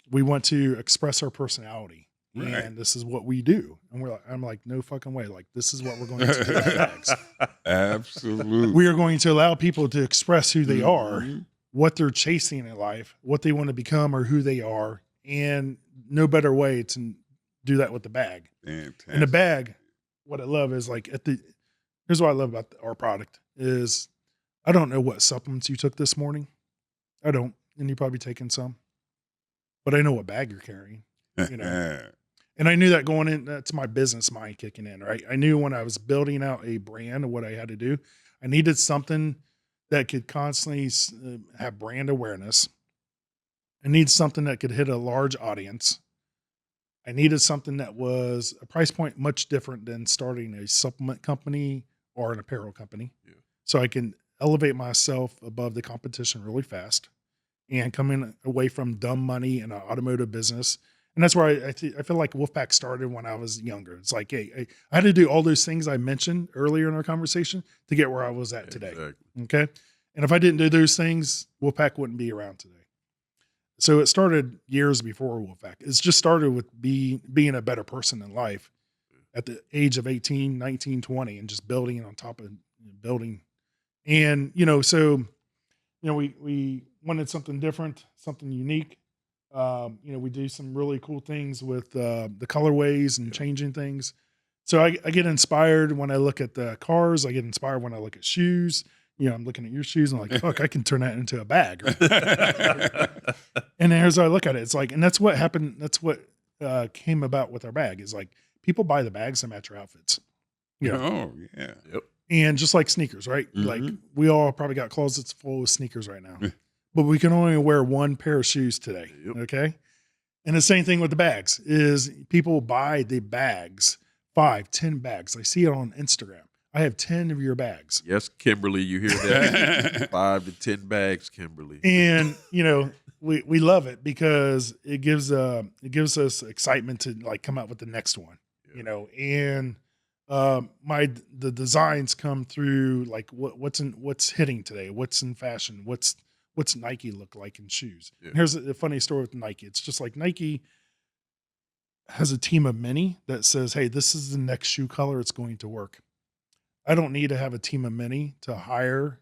We want to express our personality, and this is what we do. And I'm like, no fucking way. Like, this is what we're going to do with bags. Absolutely. We are going to allow people to express who they are, what they're chasing in life, what they want to become, or who they are. And no better way to do that with the bag. Fantastic. And the bag, what I love is like here's what I love about our product is, I don't know what supplements you took this morning. I don't, and you probably taken some, but I know what bag you're carrying, And I knew that going in, that's my business mind kicking in, right? I knew when I was building out a brand of what I had to do, I needed something that could constantly have brand awareness. I needed something that could hit a large audience. I needed something that was a price point much different than starting a supplement company or an apparel company. Yeah. So I can elevate myself above the competition really fast and coming away from dumb money in an automotive business. And that's where I feel like Wolfpack started when I was younger. It's like, hey, I had to do all those things I mentioned earlier in our conversation to get where I was at today. Exactly. Okay. And if I didn't do those things, Wolfpack wouldn't be around today. So it started years before Wolfpack. It's just started with being a better person in life at the age of 18, 19, 20, and just building on top of building. And, we wanted something different, something unique. We do some really cool things with the colorways and changing things. So I get inspired when I look at the cars. I get inspired when I look at shoes. I'm looking at your shoes and I'm like, fuck, I can turn that into a bag. Right? And as I look at it, it's like, and that's what happened. That's what came about with our bag is like people buy the bags that match your outfits. Oh, yeah. Yep. And just like sneakers, right? Mhm. Like we all probably got closets full of sneakers right now, but we can only wear one pair of shoes today. Yep. Okay. And the same thing with the bags is people buy the bags, 5, 10 bags. I see it on Instagram. I have 10 of your bags. Yes, Kimberly, you hear that? 5 to 10 bags, Kimberly. And, we love it because it gives us excitement to like come out with the next one, and the designs come through like what's hitting today, what's in fashion, what's Nike look like in shoes. Yeah. And here's a funny story with Nike. It's just like Nike has a team of many that says, hey, this is the next shoe color. It's going to work. I don't need to have a team of many to hire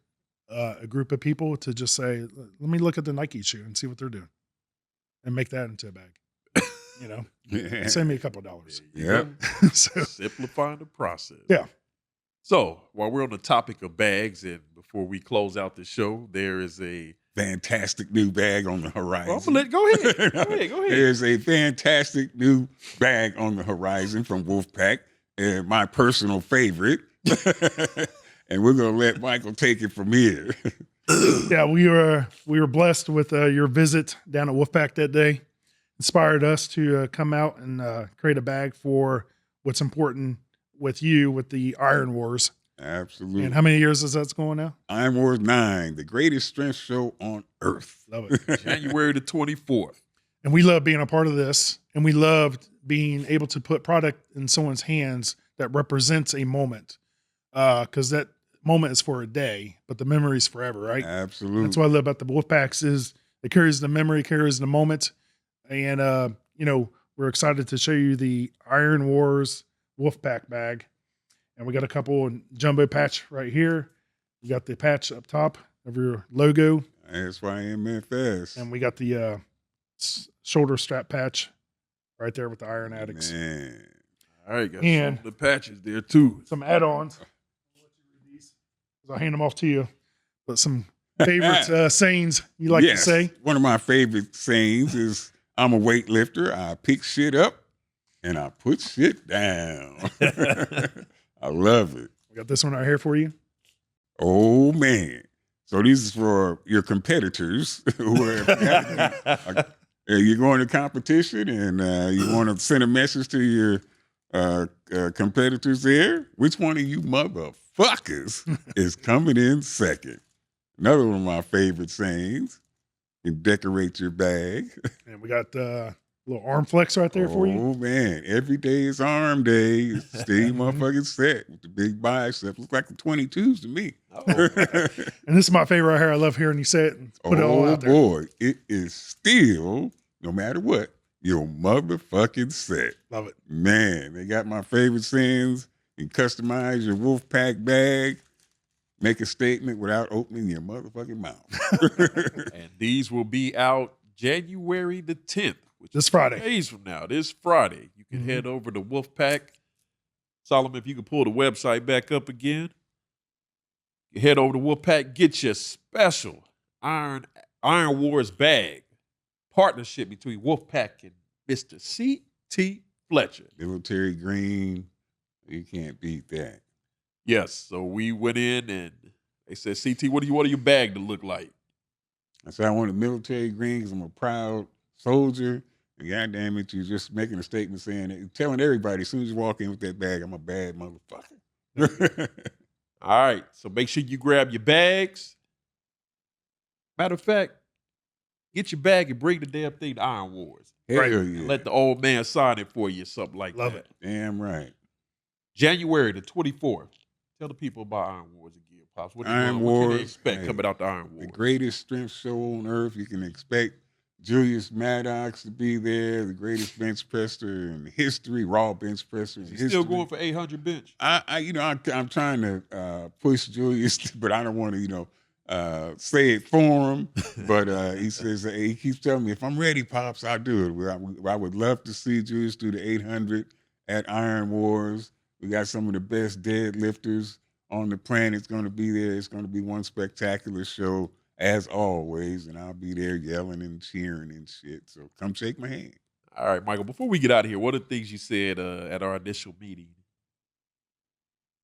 a group of people to just say, let me look at the Nike shoe and see what they're doing and make that into a bag. Yeah. Save me a couple of dollars. Yep. So, Simplifying the process. Yeah. So while we're on the topic of bags, and before we close out the show, there is a Fantastic new bag on the horizon. go ahead. Go ahead. There's a fantastic new bag on the horizon from Wolfpack, my personal favorite. And we're going to let Michael take it from here. yeah, we were blessed with your visit down at Wolfpack that day. Inspired us to come out and create a bag for what's important with you with the Iron Wars. Absolutely. And how many years is that going now? Iron Wars 9, the greatest strength show on earth. Love it. January the 24th. And we love being a part of this. And we loved being able to put product in someone's hands that represents a moment. Because that moment is for a day, but the memory is forever, right? Absolutely. That's what I love about the Wolfpacks is it carries the memory, carries the moment. And, we're excited to show you the Iron Wars Wolfpack bag. And we got a couple jumbo patch right here. You got the patch up top of your logo. That's why I'm MFS. And we got the shoulder strap patch right there with the Iron Addicts. Man. All right, got And some of the patches there too. some add-ons. I'll hand them off to you. But some favorite sayings you like to say? One of my favorite sayings is, I'm a weightlifter. I pick shit up and I put shit down. I love it. We got this one right here for you. Oh, man. So these is for your competitors who are, you're going to competition and you want to send a message to your competitors there. Which one of you motherfuckers is coming in second? Another one of my favorite sayings. You decorate your bag. And we got little arm flex right there for you. Oh, man. Every day is arm day. Steve motherfucking set with the big bicep. Looks like the 22s to me. Oh, And this is my favorite right here. I love hearing you say it and put it all out there. Boy. It is still, no matter what, your motherfucking set. Love it. Man, they got my favorite sayings. You can customize your Wolfpack bag. Make a statement without opening your motherfucking mouth. and these will be out January the 10th, which This is Friday. 2 days from now. This Friday. You can head over to Wolfpack. Solomon, if you can pull the website back up again. You head over to Wolfpack, get your special Iron Wars bag. Partnership between Wolfpack and Mr. C.T. Fletcher. Military green. You can't beat that. Yes, so we went in and they said, CT, what do you want your bag to look like? I said, I want a military green because I'm a proud soldier. And goddamn it, you're just making a statement saying it, telling everybody as soon as you walk in with that bag, I'm a bad motherfucker. All right, so make sure you grab your bags. Matter of fact, get your bag and bring the damn thing to Iron Wars. Hell Right. yeah. Let the old man sign it for you, something like Love that. it. Damn right. January the 24th. Tell the people about Iron Wars again, Pops. What, Iron what can they Wars, expect hey, coming out the Iron The Wars? greatest strength show on earth. You can expect Julius Maddox to be there, the greatest bench presser in history, raw bench presser in He's history. still going for 800 bench. I'm trying to push Julius, but I don't want to, say it for him. But he says he keeps telling me if I'm ready, Pops, I'll do it. I would love to see Julius do the 800 at Iron Wars. We got some of the best deadlifters on the planet. It's going to be there. It's going to be one spectacular show as always, and I'll be there yelling and cheering and shit. So come shake my hand. All right, Michael, before we get out of here, what are the things you said at our initial meeting?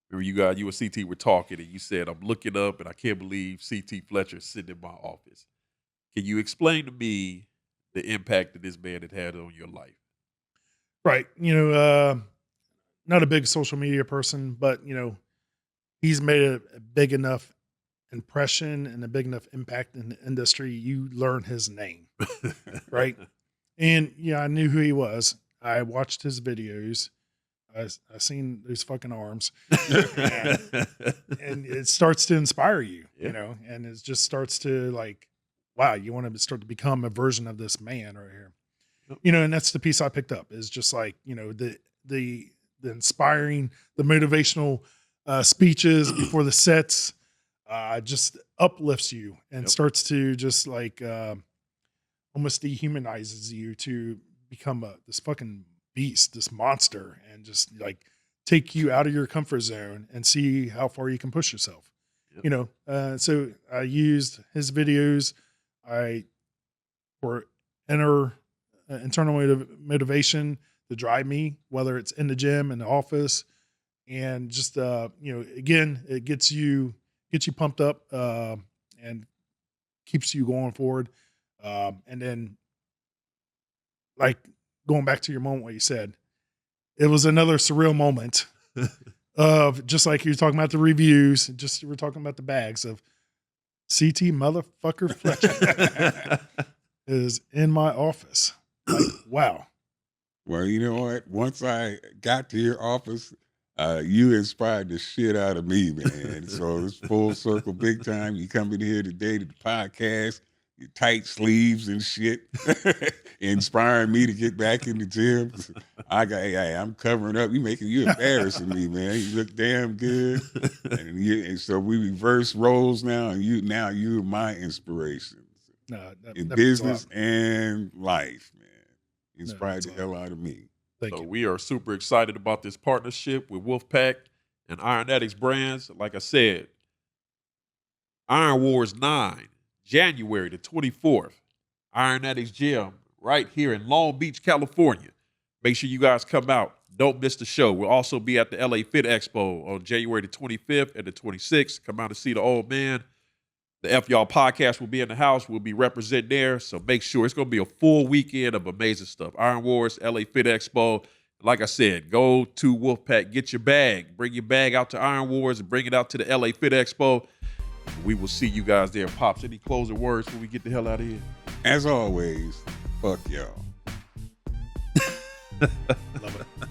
Remember you and CT were talking and you said, I'm looking up and I can't believe CT Fletcher is sitting in my office. Can you explain to me the impact that this man had on your life? Right. Not a big social media person, but, he's made a big enough impression and a big enough impact in the industry. You learn his name, right? And I knew who he was. I watched his videos. I seen those fucking arms, and it starts to inspire you, and it just starts to like, wow, you want to start to become a version of this man right here, and that's the piece I picked up is just like, the inspiring, the motivational speeches before the sets, just uplifts you and starts to just like almost dehumanizes you to become this fucking beast, this monster, and just like take you out of your comfort zone and see how far you can push yourself. So I used his videos for internal motivation to drive me, whether it's in the gym, in the office, and just again, it gets you pumped up and keeps you going forward. And then, like going back to your moment, what you said, it was another surreal moment of just like you're talking about the reviews, just we're talking about the bags of CT motherfucker Fletcher is in my office. Like, wow. Well, you know what? Once I got to your office, You inspired the shit out of me, man. So it's full circle, big time. You come in here today to the podcast, your tight sleeves and shit, inspiring me to get back in the gym. I'm covering up. You embarrassing me, man. You look damn good, and so we reverse roles now, and you're my inspiration in business and life, man. You inspired the hell out of me. So we are super excited about this partnership with Wolfpack and Iron Addicts Brands. Like I said, Iron Wars 9, January the 24th, Iron Addicts Gym right here in Long Beach, California. Make sure you guys come out. Don't miss the show. We'll also be at the LA Fit Expo on January the 25th and the 26th. Come out and see the old man. The F Y'all podcast will be in the house. We'll be representing there. So make sure it's going to be a full weekend of amazing stuff. Iron Wars, LA Fit Expo. Like I said, go to Wolfpack, get your bag. Bring your bag out to Iron Wars and bring it out to the LA Fit Expo. We will see you guys there. Pops, any closing words before we get the hell out of here? As always, fuck y'all. Love it.